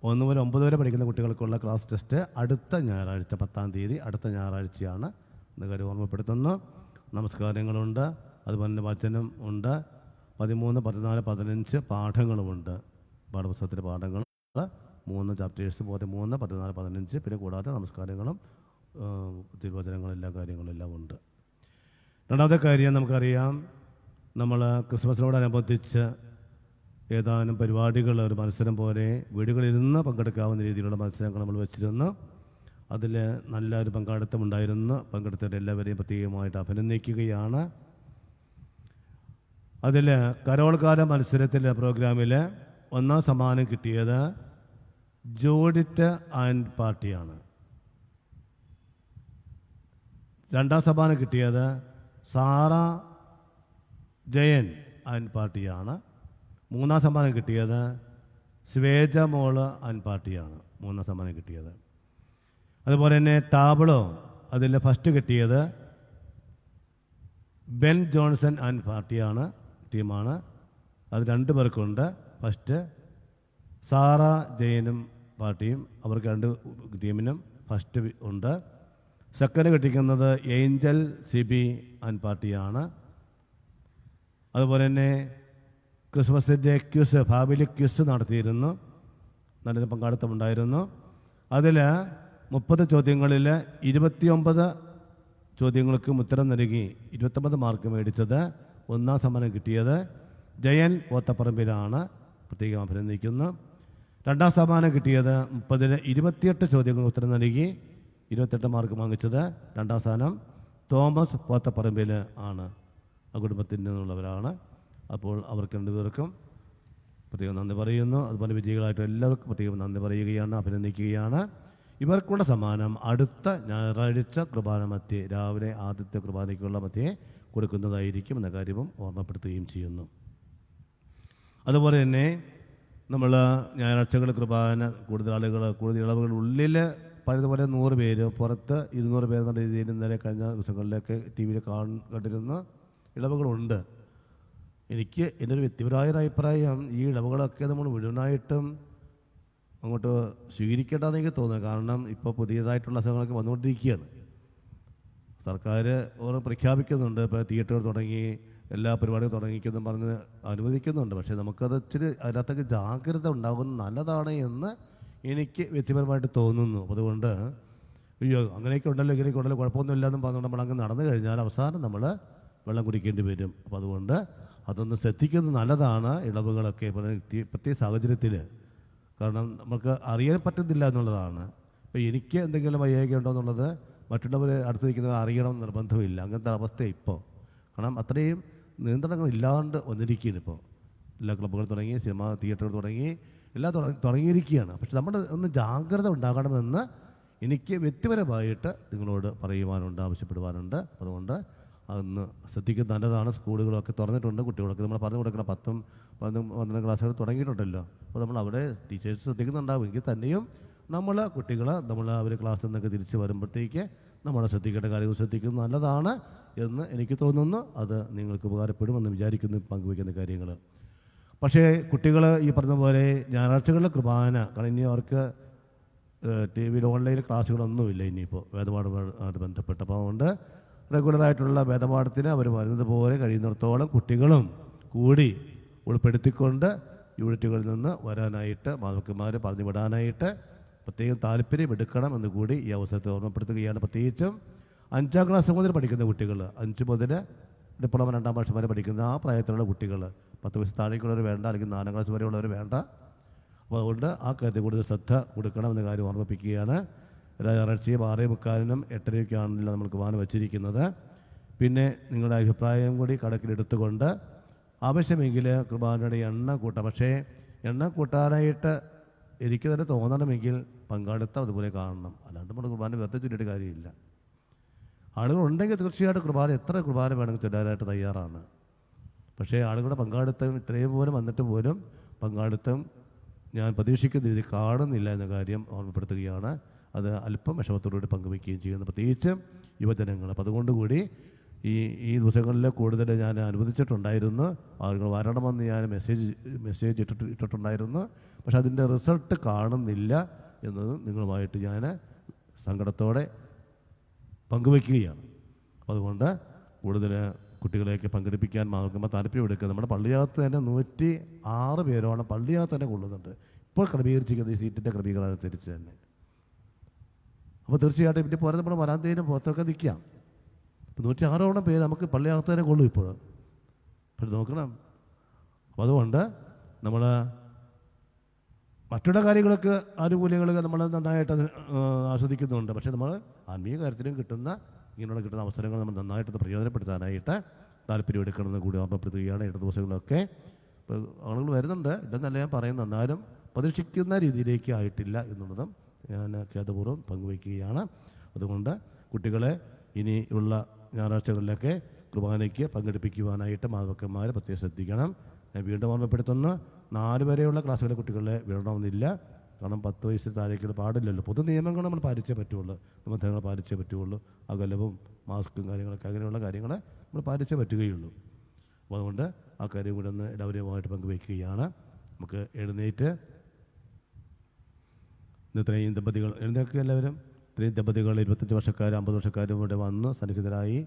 1 മുതൽ 9 വരെ പഠിക്കുന്ന കുട്ടികൾക്കുള്ള ക്ലാസ് ടെസ്റ്റ് അടുത്ത ഞായറാഴ്ച 10-ാം തീയതി, അടുത്ത ഞായറാഴ്ചയാണ് എന്ന കാര്യം ഓർമ്മപ്പെടുത്തുന്നു. നമസ്കാരങ്ങളുണ്ട്, അതുപോലെ തന്നെ വചനം ഉണ്ട്, 13, 14, 15 പാഠങ്ങളുമുണ്ട്. പാഠപുസ്തകത്തിലെ പാഠങ്ങൾ 3 ചാപ്റ്റേഴ്സ്, 3, 14, 15, പിന്നെ കൂടാതെ നമസ്കാരങ്ങളും തിരുവചനങ്ങളും എല്ലാ കാര്യങ്ങളും എല്ലാം ഉണ്ട്. രണ്ടാമത്തെ കാര്യം നമുക്കറിയാം, നമ്മൾ ക്രിസ്മസിനോടനുബന്ധിച്ച് ഏതാനും പരിപാടികൾ, ഒരു മത്സരം പോലെ വീടുകളിലിരുന്ന് പങ്കെടുക്കാവുന്ന രീതിയിലുള്ള മത്സരങ്ങൾ നമ്മൾ വെച്ചിരുന്നു. അതിൽ നല്ലൊരു പങ്കാളിത്തം ഉണ്ടായിരുന്നു. പങ്കെടുത്തവരെല്ലാവരെയും പ്രത്യേകമായിട്ട് അഭിനന്ദിക്കുകയാണ്. അതിൽ കരോൾക്കാര മത്സരത്തിലെ പ്രോഗ്രാമിൽ 1ാം സമ്മാനം കിട്ടിയത് ജോഡിറ്റ് ആൻഡ് പാർട്ടിയാണ്. 2ാം സമ്മാനം കിട്ടിയത് സാറ ജയൻ ആൻഡ് പാർട്ടിയാണ്. 3ാം സമ്മാനം കിട്ടിയത് ശ്വേജ മോള് ആൻഡ് പാർട്ടിയാണ് 3ാം സമ്മാനം കിട്ടിയത്. അതുപോലെ തന്നെ ടാബ്ലോ, അതിൽ ഫസ്റ്റ് കിട്ടിയത് ബെൻ ജോൺസൺ ആൻഡ് പാർട്ടിയാണ്, ടീമാണ്. അത് 2 പേർക്കുണ്ട്. ഫസ്റ്റ് സാറ ജയനും പാർട്ടിയും, അവർക്ക് 2 ടീമിനും ഫസ്റ്റ് ഉണ്ട്. സെക്കൻഡ് കിട്ടിക്കുന്നത് ഏഞ്ചൽ സിബി ആൻഡ് പാർട്ടിയാണ്. അതുപോലെ തന്നെ ക്രിസ്മസിൻ്റെ ക്വിസ്, ഫാമിലി ക്വിസ് നടത്തിയിരുന്നു. നല്ലൊരു പങ്കാളിത്തമുണ്ടായിരുന്നു. അതിൽ 30 ചോദ്യങ്ങളിൽ 29 ചോദ്യങ്ങൾക്കും ഉത്തരം നൽകി 29 മാർക്ക് മേടിച്ചത്, ഒന്നാം സമ്മാനം കിട്ടിയത് ജയൻ പോത്തപ്പറമ്പിലാണ്. പ്രത്യേകം അഭിനന്ദിക്കുന്നു. രണ്ടാം സമ്മാനം കിട്ടിയത് 30-ൽ 28 ചോദ്യങ്ങൾ ഉത്തരം നൽകി 28 മാർക്ക് വാങ്ങിച്ചത് രണ്ടാം സ്ഥാനം തോമസ് പോത്തപ്പറമ്പിൽ ആണ്. ആ കുടുംബത്തിൽ നിന്നുള്ളവരാണ്. അപ്പോൾ അവർക്ക് രണ്ടുപേർക്കും പ്രത്യേകം നന്ദി പറയുന്നു. അതുപോലെ വിജയികളായിട്ട് എല്ലാവർക്കും പ്രത്യേകം നന്ദി പറയുകയാണ്, അഭിനന്ദിക്കുകയാണ്. ഇവർക്കുള്ള സമ്മാനം അടുത്ത ഞായറാഴ്ച കുർബാന മധ്യേ, രാവിലെ ആദ്യത്തെ കുർബാനയ്ക്കുള്ള മധ്യേ കൊടുക്കുന്നതായിരിക്കും എന്ന കാര്യവും ഓർമ്മപ്പെടുത്തുകയും ചെയ്യുന്നു. അതുപോലെ തന്നെ നമ്മൾ ഞായറാഴ്ചകൾ കുർബാന കൂടുതൽ ഇളവുകൾ ഉള്ളിൽ പഴയതുപോലെ 100 പേര്, പുറത്ത് 200 പേര് എന്ന രീതിയിൽ ഇന്നലെ കഴിഞ്ഞ ദിവസങ്ങളിലൊക്കെ ടി വിയിൽ കണ്ടിരുന്ന ഇളവുകളുണ്ട്. എനിക്ക് എൻ്റെ ഒരു വ്യക്തിപരമായ അഭിപ്രായം, ഈ ഇളവുകളൊക്കെ നമ്മൾ മുഴുവനായിട്ടും അങ്ങോട്ട് സ്വീകരിക്കേണ്ടതെന്ന് എനിക്ക് തോന്നുന്നത്. കാരണം ഇപ്പോൾ പുതിയതായിട്ടുള്ള അസുഖങ്ങളൊക്കെ വന്നുകൊണ്ടിരിക്കുകയാണ്. സർക്കാർ ഓരോ പ്രഖ്യാപിക്കുന്നുണ്ട്, ഇപ്പോൾ തിയേറ്ററുകൾ തുടങ്ങി, എല്ലാ പരിപാടികളും തുടങ്ങിക്കുമെന്നും പറഞ്ഞ് അനുവദിക്കുന്നുണ്ട്. പക്ഷേ നമുക്കത് ഇച്ചിരി അതിനകത്തൊക്കെ ജാഗ്രത ഉണ്ടാകുന്നത് നല്ലതാണ് എന്ന് എനിക്ക് വ്യക്തിപരമായിട്ട് തോന്നുന്നു. അതുകൊണ്ട് അയ്യോ അങ്ങനെയൊക്കെ ഉണ്ടല്ലോ ഇങ്ങനെയൊക്കെ ഉണ്ടല്ലോ കുഴപ്പമൊന്നുമില്ല എന്നും പറഞ്ഞുകൊണ്ട് നമ്മളങ്ങ് നടന്നു കഴിഞ്ഞാൽ അവസാനം നമ്മൾ വെള്ളം കുടിക്കേണ്ടി വരും. അപ്പോൾ അതുകൊണ്ട് അതൊന്ന് ശ്രദ്ധിക്കുന്നത് നല്ലതാണ്. ഇളവുകളൊക്കെ പ്രത്യേക സാഹചര്യത്തിൽ, കാരണം നമുക്ക് അറിയാൻ പറ്റുന്നില്ല എന്നുള്ളതാണ്. ഇപ്പോൾ എനിക്ക് എന്തെങ്കിലും വയ്യായ്ക ഉണ്ടോ എന്നുള്ളത് മറ്റുള്ളവർ അടുത്ത് നിൽക്കുന്നവർ അറിയണം നിർബന്ധമില്ല. അങ്ങനത്തെ അവസ്ഥ ഇപ്പോൾ, കാരണം അത്രയും നിയന്ത്രണങ്ങൾ ഇല്ലാണ്ട് വന്നിരിക്കുകയാണ്. ഇപ്പോൾ എല്ലാ ക്ലബ്ബുകൾ തുടങ്ങി, സിനിമ തിയേറ്ററുകൾ തുടങ്ങി, എല്ലാം തുടങ്ങിയിരിക്കുകയാണ്. പക്ഷെ നമ്മൾ ഒന്ന് ജാഗ്രത ഉണ്ടാകണമെന്ന് എനിക്ക് വ്യക്തിപരമായിട്ട് നിങ്ങളോട് പറയുവാനുണ്ട്, ആവശ്യപ്പെടുവാനുണ്ട്. അതുകൊണ്ട് അതൊന്ന് ശ്രദ്ധിക്കുന്നത് നല്ലതാണ്. സ്കൂളുകളൊക്കെ തുറന്നിട്ടുണ്ട്, കുട്ടികളൊക്കെ നമ്മൾ പറഞ്ഞു കൊടുക്കണം. 10, 12 ക്ലാസ്സുകൾ തുടങ്ങിയിട്ടുണ്ടല്ലോ. അപ്പോൾ നമ്മൾ അവിടെ ടീച്ചേഴ്സ് ശ്രദ്ധിക്കുന്നുണ്ടാവും. എങ്കിൽ തന്നെയും നമ്മൾ അവർ ക്ലാസ്സിൽ നിന്നൊക്കെ തിരിച്ച് വരുമ്പോഴത്തേക്ക് നമ്മൾ ശ്രദ്ധിക്കേണ്ട കാര്യങ്ങൾ ശ്രദ്ധിക്കുന്നത് നല്ലതാണ് എന്ന് എനിക്ക് തോന്നുന്നു. അത് നിങ്ങൾക്ക് ഉപകാരപ്പെടുമെന്ന് വിചാരിക്കുന്നു പങ്കുവയ്ക്കുന്ന കാര്യങ്ങൾ. പക്ഷേ കുട്ടികൾ ഈ പറഞ്ഞ പോലെ ഞായറാഴ്ചകളിലെ കുർബാന, കാരണം ഇനി അവർക്ക് ടി വിയിൽ ഓൺലൈൻ ക്ലാസ്സുകളൊന്നുമില്ല ഇനിയിപ്പോൾ വേദപാഠമായിട്ട് ബന്ധപ്പെട്ട്. അപ്പോൾ അതുകൊണ്ട് റെഗുലറായിട്ടുള്ള വേദപാഠത്തിന് അവർ വരുന്നത് പോലെ കഴിയുന്നിടത്തോളം കുട്ടികളും കൂടി ഉൾപ്പെടുത്തിക്കൊണ്ട് യൂണിറ്റുകളിൽ നിന്ന് വരാനായിട്ട് മാതാക്കന്മാർ പറഞ്ഞു വിടാനായിട്ട് പ്രത്യേകം താല്പര്യം എടുക്കണം എന്ന് കൂടി ഈ അവസരത്തെ ഓർമ്മപ്പെടുത്തുകയാണ്. പ്രത്യേകിച്ചും 5ാം ക്ലാസ് മുതൽ പഠിക്കുന്ന കുട്ടികൾ, 5 മുതൽ ഡിപ്ലോമ 2ാം വർഷം വരെ പഠിക്കുന്ന ആ പ്രായത്തിലുള്ള കുട്ടികൾ, 10 വയസ്സ് താഴേക്കുള്ളവർ വേണ്ട, അല്ലെങ്കിൽ 4ാം ക്ലാസ് വരെയുള്ളവർ വേണ്ട. അപ്പോൾ അതുകൊണ്ട് ആ കാര്യത്തിൽ കൂടുതൽ ശ്രദ്ധ കൊടുക്കണമെന്ന കാര്യം ഓർമ്മിപ്പിക്കുകയാണ്. ഞായറാഴ്ചയും 6:45-നും 8:30-ക്കാണല്ലോ നമ്മൾ കുർബാന വച്ചിരിക്കുന്നത്. പിന്നെ നിങ്ങളുടെ അഭിപ്രായം കൂടി കണക്കിലെടുത്തുകൊണ്ട് ആവശ്യമെങ്കിൽ കുർബാനയുടെ എണ്ണം കൂട്ടാം. പക്ഷേ എണ്ണം കൂട്ടാനായിട്ട് എനിക്ക് തന്നെ തോന്നണമെങ്കിൽ പങ്കാളിത്തം അതുപോലെ കാണണം. അല്ലാണ്ട് നമ്മുടെ കുർബാന വെറുതെ ചൊല്ലിയിട്ട് കാര്യമില്ല. ആളുകളുണ്ടെങ്കിൽ തീർച്ചയായിട്ടും എത്ര കുർബാന വേണമെങ്കിൽ ചൊല്ലാനായിട്ട് തയ്യാറാണ്. പക്ഷേ ആളുകളുടെ പങ്കാളിത്തം ഇത്രയും പോലും വന്നിട്ട് പോലും പങ്കാളിത്തം ഞാൻ പ്രതീക്ഷിക്കുന്ന രീതിയിൽ കാണുന്നില്ല എന്ന കാര്യം ഓർമ്മപ്പെടുത്തുകയാണ്. അത് അല്പം വിഷമത്തോടുകൂടി പങ്കുവയ്ക്കുകയും ചെയ്യുന്നു, പ്രത്യേകിച്ചും യുവജനങ്ങൾ. അപ്പം അതുകൊണ്ടുകൂടി ഈ ദിവസങ്ങളിൽ കൂടുതൽ ഞാൻ അനുവദിച്ചിട്ടുണ്ടായിരുന്നു. ആളുകൾ വരണമെന്ന് ഞാൻ മെസ്സേജ് ഇട്ടിട്ടുണ്ടായിരുന്നു. പക്ഷെ അതിൻ്റെ റിസൾട്ട് കാണുന്നില്ല എന്നത് നിങ്ങളുമായിട്ട് ഞാൻ സങ്കടത്തോടെ പങ്കുവയ്ക്കുകയാണ്. അതുകൊണ്ട് കൂടുതൽ കുട്ടികളെയൊക്കെ പങ്കെടുപ്പിക്കാൻ മാർക്കുമ്പോൾ താല്പര്യമെടുക്കുക. നമ്മുടെ പള്ളിയകത്ത് തന്നെ 106 പേരോളം പള്ളിയകത്ത് തന്നെ കൊള്ളുന്നുണ്ട്. ഇപ്പോൾ ക്രമീകരിച്ചിരിക്കുന്നത് ഈ സീറ്റിൻ്റെ ക്രമീകരണം അനുസരിച്ച് തന്നെ. അപ്പോൾ തീർച്ചയായിട്ടും ഇതിൻ്റെ പോലെ നമ്മൾ വരാന്തേനും പുറത്തൊക്കെ നിൽക്കാം. ഇപ്പോൾ 106 പേര് നമുക്ക് പള്ളിയകത്ത് തന്നെ കൊള്ളും ഇപ്പോൾ. പക്ഷെ നോക്കണം. അപ്പോൾ അതുകൊണ്ട് നമ്മൾ മറ്റുള്ള കാര്യങ്ങളൊക്കെ ആനുകൂല്യങ്ങളൊക്കെ നമ്മൾ നന്നായിട്ട് ആസ്വദിക്കുന്നുണ്ട്. പക്ഷേ നമ്മൾ ആത്മീയ കാര്യത്തിലും കിട്ടുന്ന അവസരങ്ങൾ നമ്മൾ നന്നായിട്ട് പ്രയോജനപ്പെടുത്താനായിട്ട് താല്പര്യം എടുക്കണമെന്ന് കൂടി ഓർമ്മപ്പെടുത്തുകയാണ്. 8 ദിവസങ്ങളിലൊക്കെ ഇപ്പോൾ ആളുകൾ വരുന്നുണ്ട്, ഇല്ലെന്നല്ല ഞാൻ പറയുന്നത്. എന്നാലും പ്രതീക്ഷിക്കുന്ന രീതിയിലേക്ക് ആയിട്ടില്ല എന്നുള്ളതും ഞാൻ ഖേദപൂർവ്വം പങ്കുവയ്ക്കുകയാണ്. അതുകൊണ്ട് കുട്ടികളെ ഇനിയുള്ള ഞായറാഴ്ചകളിലൊക്കെ കുർബാനയ്ക്ക് പങ്കെടുപ്പിക്കുവാനായിട്ട് മാതാക്കന്മാർ പ്രത്യേകം ശ്രദ്ധിക്കണം. ഞാൻ വീണ്ടും ഓർമ്മപ്പെടുത്തുന്നു, 4 വരെയുള്ള ക്ലാസ്സുകളിലെ കുട്ടികളെ വിടണമെന്നില്ല. കാരണം 10 വയസ്സിൽ താഴേക്കുള്ള പാടില്ലല്ലോ. പൊതു നിയമങ്ങൾ നമ്മൾ പാലിച്ചേ പറ്റുള്ളൂ, നിബന്ധനകൾ പാലിച്ചേ പറ്റുള്ളൂ. അകലവും മാസ്കും കാര്യങ്ങളൊക്കെ, അങ്ങനെയുള്ള കാര്യങ്ങൾ നമ്മൾ പാലിച്ചേ പറ്റുകയുള്ളൂ. അപ്പോൾ അതുകൊണ്ട് ആ കാര്യം കൂടെ ഒന്ന് എല്ലാവരുമായിട്ട് പങ്കുവയ്ക്കുകയാണ്. നമുക്ക് എഴുന്നേറ്റ് ഇത്രയും ദമ്പതികൾ എഴുന്നേൽക്കുക എല്ലാവരും. ഇത്രയും ദമ്പതികൾ 25 വർഷക്കാരും 50 വർഷക്കാരും ഇവിടെ വന്ന് സന്നിഹിതരായി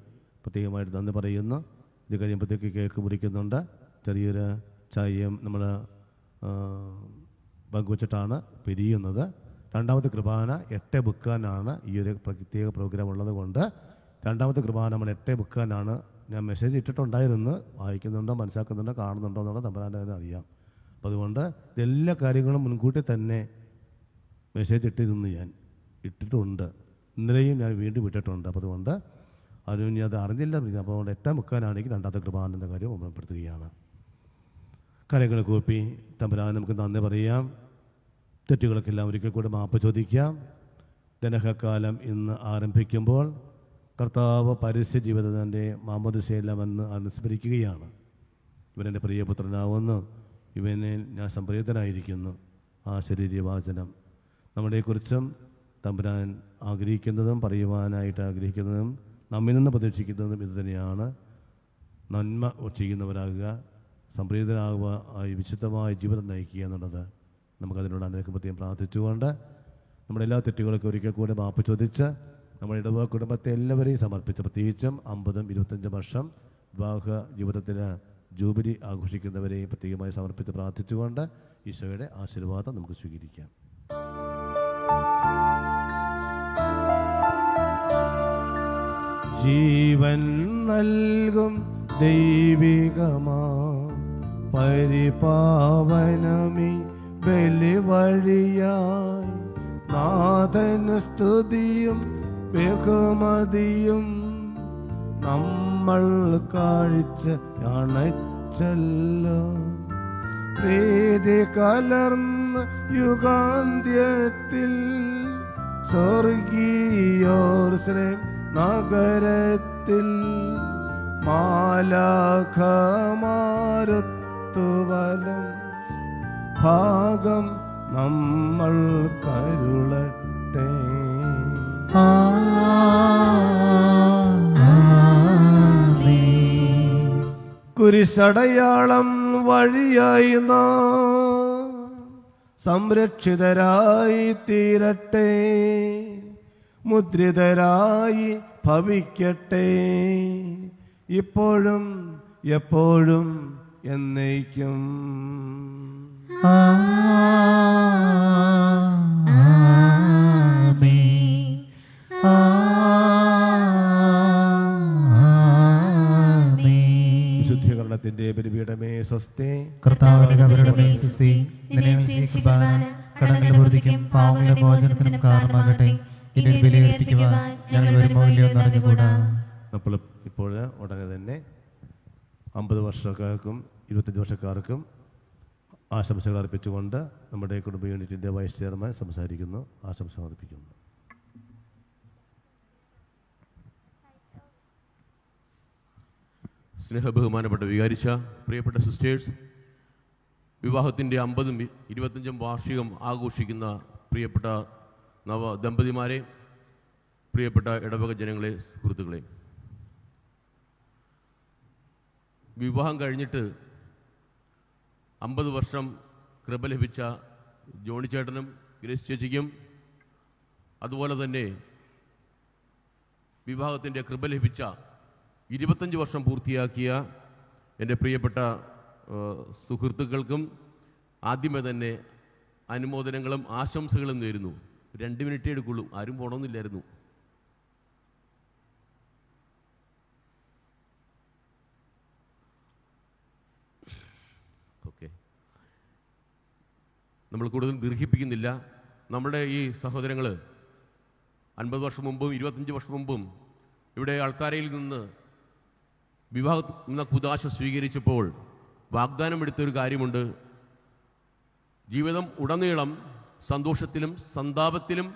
പ്രത്യേകമായിട്ട് നന്ദി പറയുന്നു. ഇത് കഴിയുമ്പോഴത്തേക്ക് കേക്ക് മുറിക്കുന്നുണ്ട്. ചെറിയൊരു ചായയും നമ്മൾ പങ്കുവച്ചിട്ടാണ് പിരിയുന്നത്. രണ്ടാമത്തെ കുർബാന 8:45 ഈ ഒരു പ്രത്യേക പ്രോഗ്രാം ഉള്ളത് കൊണ്ട് രണ്ടാമത്തെ കുർബാന നമ്മൾ 8:45 ഞാൻ മെസ്സേജ് ഇട്ടിട്ടുണ്ടായിരുന്നു. വായിക്കുന്നുണ്ടോ, മനസ്സിലാക്കുന്നുണ്ടോ, കാണുന്നുണ്ടോ എന്നുള്ളത് തമ്പുരാൻ്റെ തന്നെ അറിയാം. അപ്പോൾ അതുകൊണ്ട് എല്ലാ കാര്യങ്ങളും മുൻകൂട്ടി തന്നെ മെസ്സേജ് ഞാൻ ഇട്ടിട്ടുണ്ട്. ഇന്നലെയും ഞാൻ വീണ്ടും ഇട്ടിട്ടുണ്ട്. അപ്പോൾ അതുകൊണ്ട് അതിന് അത് അറിഞ്ഞില്ല. അപ്പോൾ അതുകൊണ്ട് 8:45 രണ്ടാമത്തെ കുർബാനയുടെ കാര്യം ഓർമ്മപ്പെടുത്തുകയാണ്. കരങ്ങൾ കൂപ്പി തമ്പുരാൻ നമുക്ക് നന്ദി പറയാം. തെറ്റുകൾക്കെല്ലാം ഒരിക്കൽ കൂടെ മാപ്പ് ചോദിക്കാം. ദനഹക്കാലം ഇന്ന് ആരംഭിക്കുമ്പോൾ കർത്താവ് പരസ്യ ജീവിതത്തിൻ്റെ മാമോദിസയെല്ലാം എന്ന് അനുസ്മരിക്കുകയാണ്. ഇവനെൻ്റെ പ്രിയപുത്രനാവുന്നു, ഇവനിൽ ഞാൻ സംപ്രീതനായിരിക്കുന്നു. ആ ശരീരവാചനം നമ്മളെക്കുറിച്ചും തമ്പുരാൻ ആഗ്രഹിക്കുന്നതും പറയുവാനായിട്ട് ആഗ്രഹിക്കുന്നതും നമ്മിൽ നിന്ന് പ്രതീക്ഷിക്കുന്നതും ഇത് തന്നെയാണ്. നന്മ ചെയ്യുന്നവരാകുക, സംപ്രീതനാകുക, വിശുദ്ധമായ ജീവിതം നയിക്കുക എന്നുള്ളത്. നമുക്കതിനോട് അനുഗ്രഹം പ്രാർത്ഥിച്ചുകൊണ്ട് നമ്മുടെ എല്ലാ തെറ്റുകൾക്കും ഒരിക്കൽ കൂടെ മാപ്പ് ചോദിച്ച് നമ്മുടെ ഇടവക കുടുംബത്തെ എല്ലാവരെയും സമർപ്പിച്ച്, പ്രത്യേകിച്ചും 50, 25 വർഷം വിവാഹ ജീവിതത്തിന് ജൂബിലി ആഘോഷിക്കുന്നവരെയും പ്രത്യേകമായി സമർപ്പിച്ച് പ്രാർത്ഥിച്ചുകൊണ്ട് ഈശോയുടെ ആശീർവാദം നമുക്ക് സ്വീകരിക്കാം. ജീവൻ നൽകും ദൈവികമാ പരിപാവനമീ ബലി വഴിയായി നാഥന് സ്തുതിയും ബഹുമതിയും നമ്മൾ കാഴ്ച അണച്ചല്ലോ. പ്രീതി കലർന്ന യുഗാന്ത്യത്തിൽ സ്വർഗീയോർസ്ലേം നഗരത്തിൽ മാലാഖമാരുത്തുവലം ഭാഗം നമ്മൾ കരുളട്ടെ. കുരിശടയാളം വഴിയായി നാം സംരക്ഷിതരായി തീരട്ടെ, മുദ്രിതരായി ഭവിക്കട്ടെ, ഇപ്പോഴും എപ്പോഴും എന്നേക്കും. വിശുദ്ധീകരണത്തിന്റെ ബലിപീഠമേ സ്വസ്തി. കർത്താവിന്റെ കബറിടമേ സ്വസ്തി. നിന്നെ കുർബാന കടങ്ങളുടെ പൂർത്തിക്കും പാവങ്ങളുടെ മോചനത്തിനും കാരണമാകട്ടെ. ഇനി ബലിയർപ്പിക്കുവാൻ ഞങ്ങൾ വരുമോ ഇല്ലയോ എന്നറിഞ്ഞുകൂടാ. നമ്മൾ ഇപ്പോൾ ഉടനെ തന്നെ 50 വർഷക്കാർക്കും 25 വർഷക്കാർക്കും ആശംസകൾ അർപ്പിച്ചുകൊണ്ട് നമ്മുടെ കുടുംബ യൂണിറ്റിൻ്റെ വൈസ് ചെയർമാൻ സംസാരിക്കുന്നു. ആശംസ അർപ്പിക്കുന്നു. സ്നേഹബഹുമാനപ്പെട്ട വികാരിച്ച പ്രിയപ്പെട്ട സിസ്റ്റേഴ്സ്, വിവാഹത്തിൻ്റെ 50ഉം 25ഉം വാർഷികം ആഘോഷിക്കുന്ന പ്രിയപ്പെട്ട നവ ദമ്പതിമാരെ, പ്രിയപ്പെട്ട ഇടവക ജനങ്ങളെ, സുഹൃത്തുക്കളെ, വിവാഹം കഴിഞ്ഞിട്ട് 50 വർഷം കൃപ ലഭിച്ച ജോണി ചേട്ടനും ഗ്രേസ് ചേച്ചിക്കും, അതുപോലെ തന്നെ വിവാഹത്തിൻ്റെ കൃപ ലഭിച്ച 25 വർഷം പൂർത്തിയാക്കിയ എൻ്റെ പ്രിയപ്പെട്ട സുഹൃത്തുക്കൾക്കും ആദ്യമേ തന്നെ അനുമോദനങ്ങളും ആശംസകളും നേരുന്നു. 2 മിനിറ്റേ എടുക്കുള്ളൂ, ആരും പോണമെന്നില്ലായിരുന്നു. ഓക്കെ, നമ്മൾ കൂടുതൽ ദീർഘിപ്പിക്കുന്നില്ല. നമ്മുടെ ഈ സഹോദരങ്ങൾ 50 വർഷം മുമ്പും 25 വർഷം മുമ്പും ഇവിടെ അൾത്താരയിൽ നിന്ന് വിവാഹ എന്ന കുദാശ സ്വീകരിച്ചപ്പോൾ വാഗ്ദാനം എടുത്തൊരു കാര്യമുണ്ട്. ജീവിതം ഉടനീളം സന്തോഷത്തിലും സന്താപത്തിലും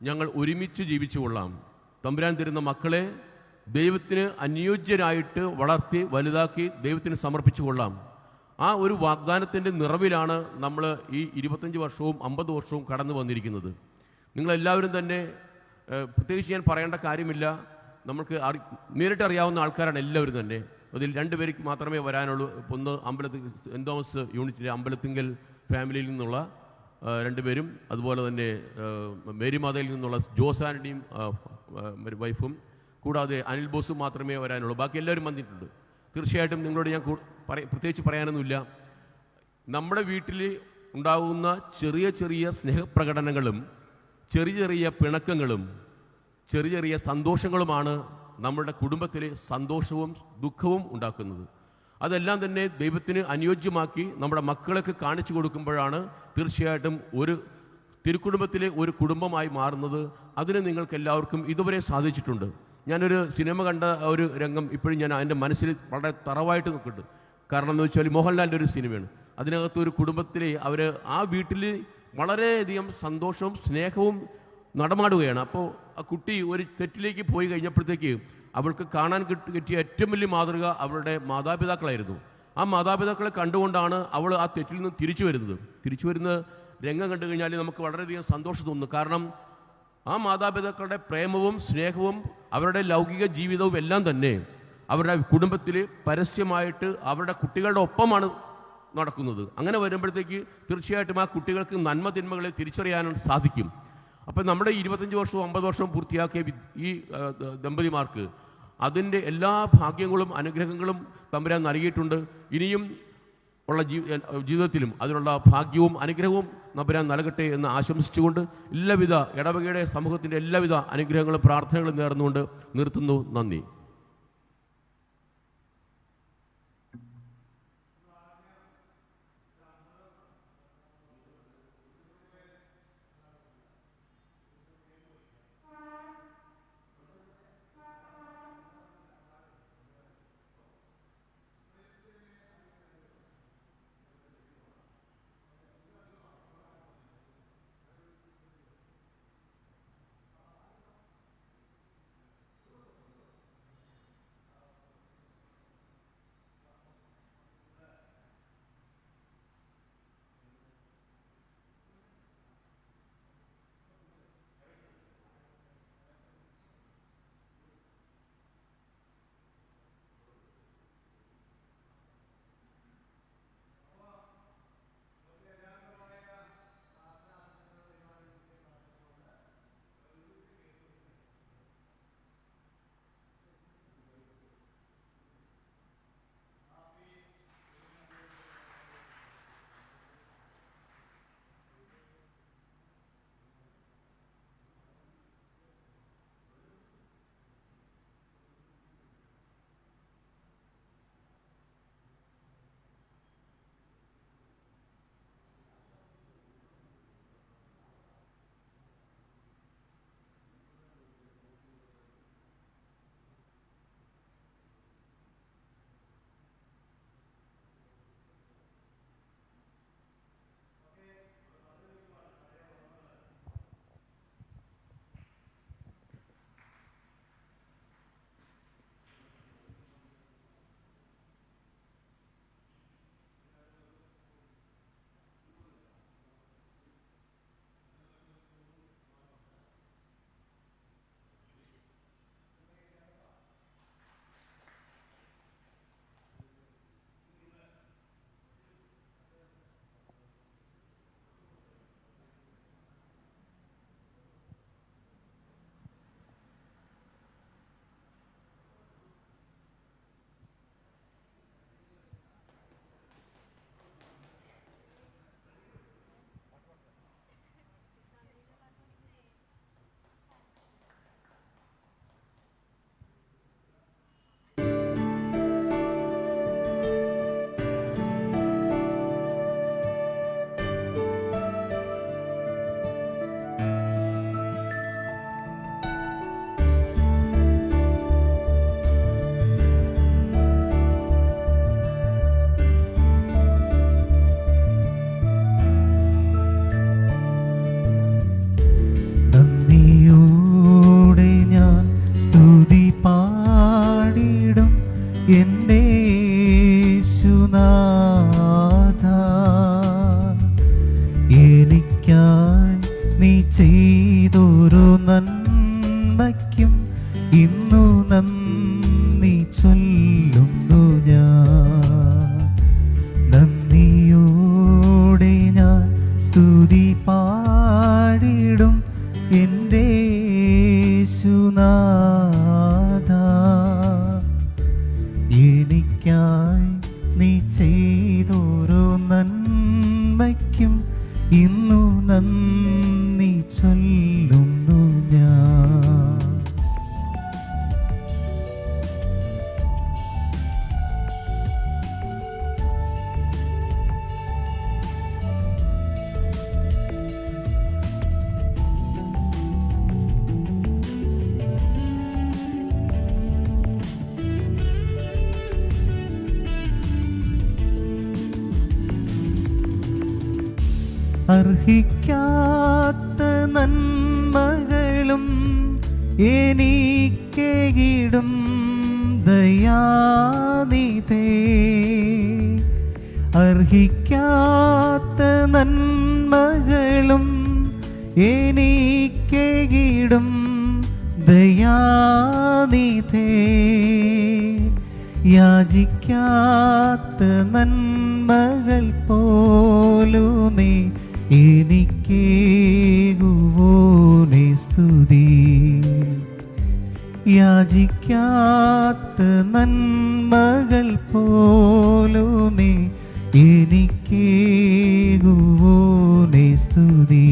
ഞങ്ങൾ ഒരുമിച്ച് ജീവിച്ചു കൊള്ളാം. തമ്പുരാൻ തരുന്ന മക്കളെ ദൈവത്തിന് അനുയോജ്യരായിട്ട് വളർത്തി വലുതാക്കി ദൈവത്തിന് സമർപ്പിച്ചു കൊള്ളാം. ആ ഒരു വാഗ്ദാനത്തിൻ്റെ നിറവിലാണ് നമ്മൾ ഈ 25 വർഷവും 50 വർഷവും കടന്നു വന്നിരിക്കുന്നത്. നിങ്ങളെല്ലാവരും തന്നെ, പ്രത്യേകിച്ച് ഞാൻ പറയേണ്ട കാര്യമില്ല, നമുക്ക് നേരിട്ട് അറിയാവുന്ന ആൾക്കാരാണ് എല്ലാവരും തന്നെ. അതിൽ 2 പേർക്ക് മാത്രമേ വരാനുള്ളൂ. ഒന്ന് അമ്പലത്തിൽ സെൻറ് തോമസ് യൂണിറ്റിലെ അമ്പലത്തിങ്കൽ ഫാമിലിയിൽ നിന്നുള്ള 2 പേരും, അതുപോലെ തന്നെ മേരിമാതയിൽ നിന്നുള്ള ജോസാനിൻ്റെയും വൈഫും, കൂടാതെ അനിൽ ബോസും മാത്രമേ വരാനുള്ളൂ. ബാക്കി എല്ലാവരും വന്നിട്ടുണ്ട്. തീർച്ചയായിട്ടും നിങ്ങളോട് ഞാൻ പ്രത്യേകിച്ച് പറയാനൊന്നുമില്ല. നമ്മുടെ വീട്ടിൽ ഉണ്ടാകുന്ന ചെറിയ ചെറിയ സ്നേഹപ്രകടനങ്ങളും ചെറിയ ചെറിയ പിണക്കങ്ങളും ചെറിയ ചെറിയ സന്തോഷങ്ങളുമാണ് നമ്മുടെ കുടുംബത്തിലെ സന്തോഷവും ദുഃഖവും ഉണ്ടാക്കുന്നത്. അതെല്ലാം തന്നെ ദൈവത്തിന് അനുയോജ്യമാക്കി നമ്മുടെ മക്കളൊക്കെ കാണിച്ചു കൊടുക്കുമ്പോഴാണ് തീർച്ചയായിട്ടും ഒരു തിരുക്കുടുംബത്തിലെ ഒരു കുടുംബമായി മാറുന്നത്. അതിന് നിങ്ങൾക്ക് എല്ലാവർക്കും ഇതുവരെ സാധിച്ചിട്ടുണ്ട്. ഞാനൊരു സിനിമ കണ്ട ഒരു രംഗം ഇപ്പോഴും ഞാൻ എൻ്റെ മനസ്സിൽ വളരെ തറവായിട്ട് നിൽക്കുന്നുണ്ട്. കാരണം എന്ന് വെച്ചാൽ മോഹൻലാലിൻ്റെ ഒരു സിനിമയാണ്. അതിനകത്ത് ഒരു കുടുംബത്തിലെ അവർ ആ വീട്ടിൽ വളരെയധികം സന്തോഷവും സ്നേഹവും നടമാടുകയാണ്. അപ്പോൾ ആ കുട്ടി ഒരു തെറ്റിലേക്ക് പോയി കഴിഞ്ഞപ്പോഴത്തേക്ക് അവൾക്ക് കാണാൻ കിട്ടിയ ഏറ്റവും വലിയ മാതൃക അവളുടെ മാതാപിതാക്കളായിരുന്നു. ആ മാതാപിതാക്കളെ കണ്ടുകൊണ്ടാണ് അവൾ ആ തെറ്റിൽ നിന്ന് തിരിച്ചു വരുന്ന രംഗം കണ്ടു കഴിഞ്ഞാൽ നമുക്ക് വളരെയധികം സന്തോഷം തോന്നുന്നു. കാരണം ആ മാതാപിതാക്കളുടെ പ്രേമവും സ്നേഹവും അവരുടെ ലൗകിക ജീവിതവും എല്ലാം തന്നെ അവരുടെ കുടുംബത്തിൽ പരസ്യമായിട്ട് അവരുടെ കുട്ടികളുടെ ഒപ്പമാണ് നടക്കുന്നത്. അങ്ങനെ വരുമ്പോഴത്തേക്ക് തീർച്ചയായിട്ടും ആ കുട്ടികൾക്ക് നന്മ തിന്മകളെ തിരിച്ചറിയാൻ സാധിക്കും. അപ്പം നമ്മുടെ 25 വർഷവും 50 വർഷവും പൂർത്തിയാക്കിയ ഈ ദമ്പതിമാർക്ക് അതിൻ്റെ എല്ലാ ഭാഗ്യങ്ങളും അനുഗ്രഹങ്ങളും തമ്പുരാൻ നൽകിയിട്ടുണ്ട്. ഇനിയും ഉള്ള ജീവിതത്തിലും അതിനുള്ള ഭാഗ്യവും അനുഗ്രഹവും തമ്പുരാൻ നൽകട്ടെ എന്ന് ആശംസിച്ചുകൊണ്ട് എല്ലാവിധ ഇടവകയുടെ സമൂഹത്തിൻ്റെ എല്ലാവിധ അനുഗ്രഹങ്ങളും പ്രാർത്ഥനകളും നേർന്നുകൊണ്ട് നിർത്തുന്നു. നന്ദി. നന്മയ്ക്കും ഇന്നു നന്ദി ചൊല്ലുന്നു ഞാൻ. അർഹിക്കാത്ത നന്മകളും എനിക്കേകിടും ദയാനിധേ. അർഹിക്കാത്ത നന്മകളും എനിക്കേകിടും ദയാനിധേ. യാചിക്കാത്ത നന്മകൾ പോലുമേ എനിക്കേകുവോനെ സ്തുതി. യാചിക്കാത്ത നന്മകൾ പോലുമേ എനിക്കേകുവോനെ സ്തുതി.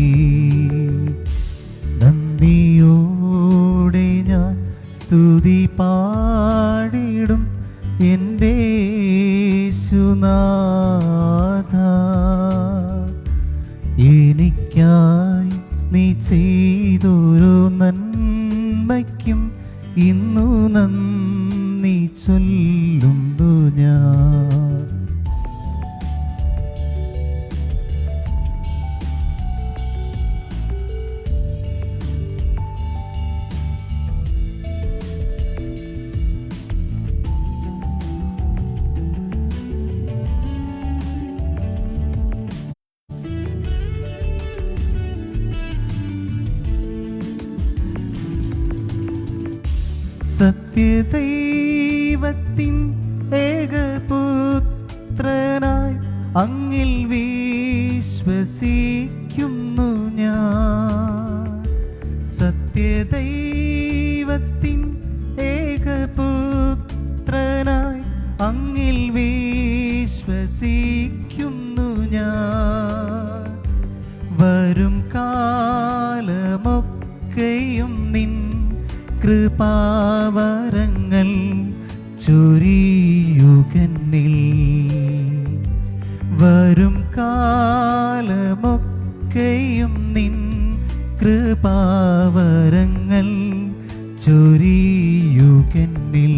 നന്ദിയോടെ ഞാൻ സ്തുതി പാടിടും എൻ്റെ യേശുനാഥ. എനിക്കായി നീ ചെയ്തൊരു നന്മയ്ക്കും ഇന്നു നന്ദി ചൊല്ലുന്നു ഞാൻ. സത്യദൈവത്തിൻ ഏകപുത്രനായി അങ്ങിൽ വിശ്വസിക്കുന്നു ഞാൻ. സത്യദൈവത്തിൻ ഏകപുത്രനായി അങ്ങിൽ വിശ്വസിക്കുന്നു ഞാൻ. വരും കാലമൊക്കെയും നിൻ കൃപാവരങ്ങൾ ചൊരിയുകന്നിൽ. വരും കാലമൊക്കെയും നിൻ കൃപാവരങ്ങൾ ചൊരിയുകന്നിൽ.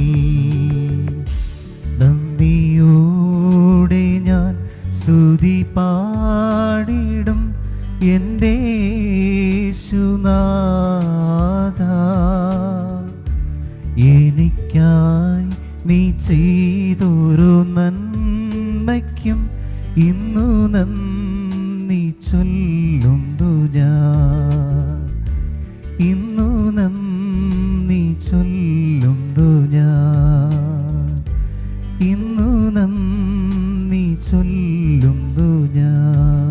നന്ദിയോടെ ഞാൻ സ്തുതി പാടിടും എൻ്റെ യേശുനാഥ. എനിക്കായി നീ ചെയ്തൊരു നന്മയ്ക്കും ഇന്നു നന്ദി ചൊല്ലുന്നു ഞാൻ. ഇന്നു നന്ദി ചൊല്ലുന്നു ഞാൻ. ഇന്നു നന്ദി ചൊല്ലുന്നു ഞാൻ.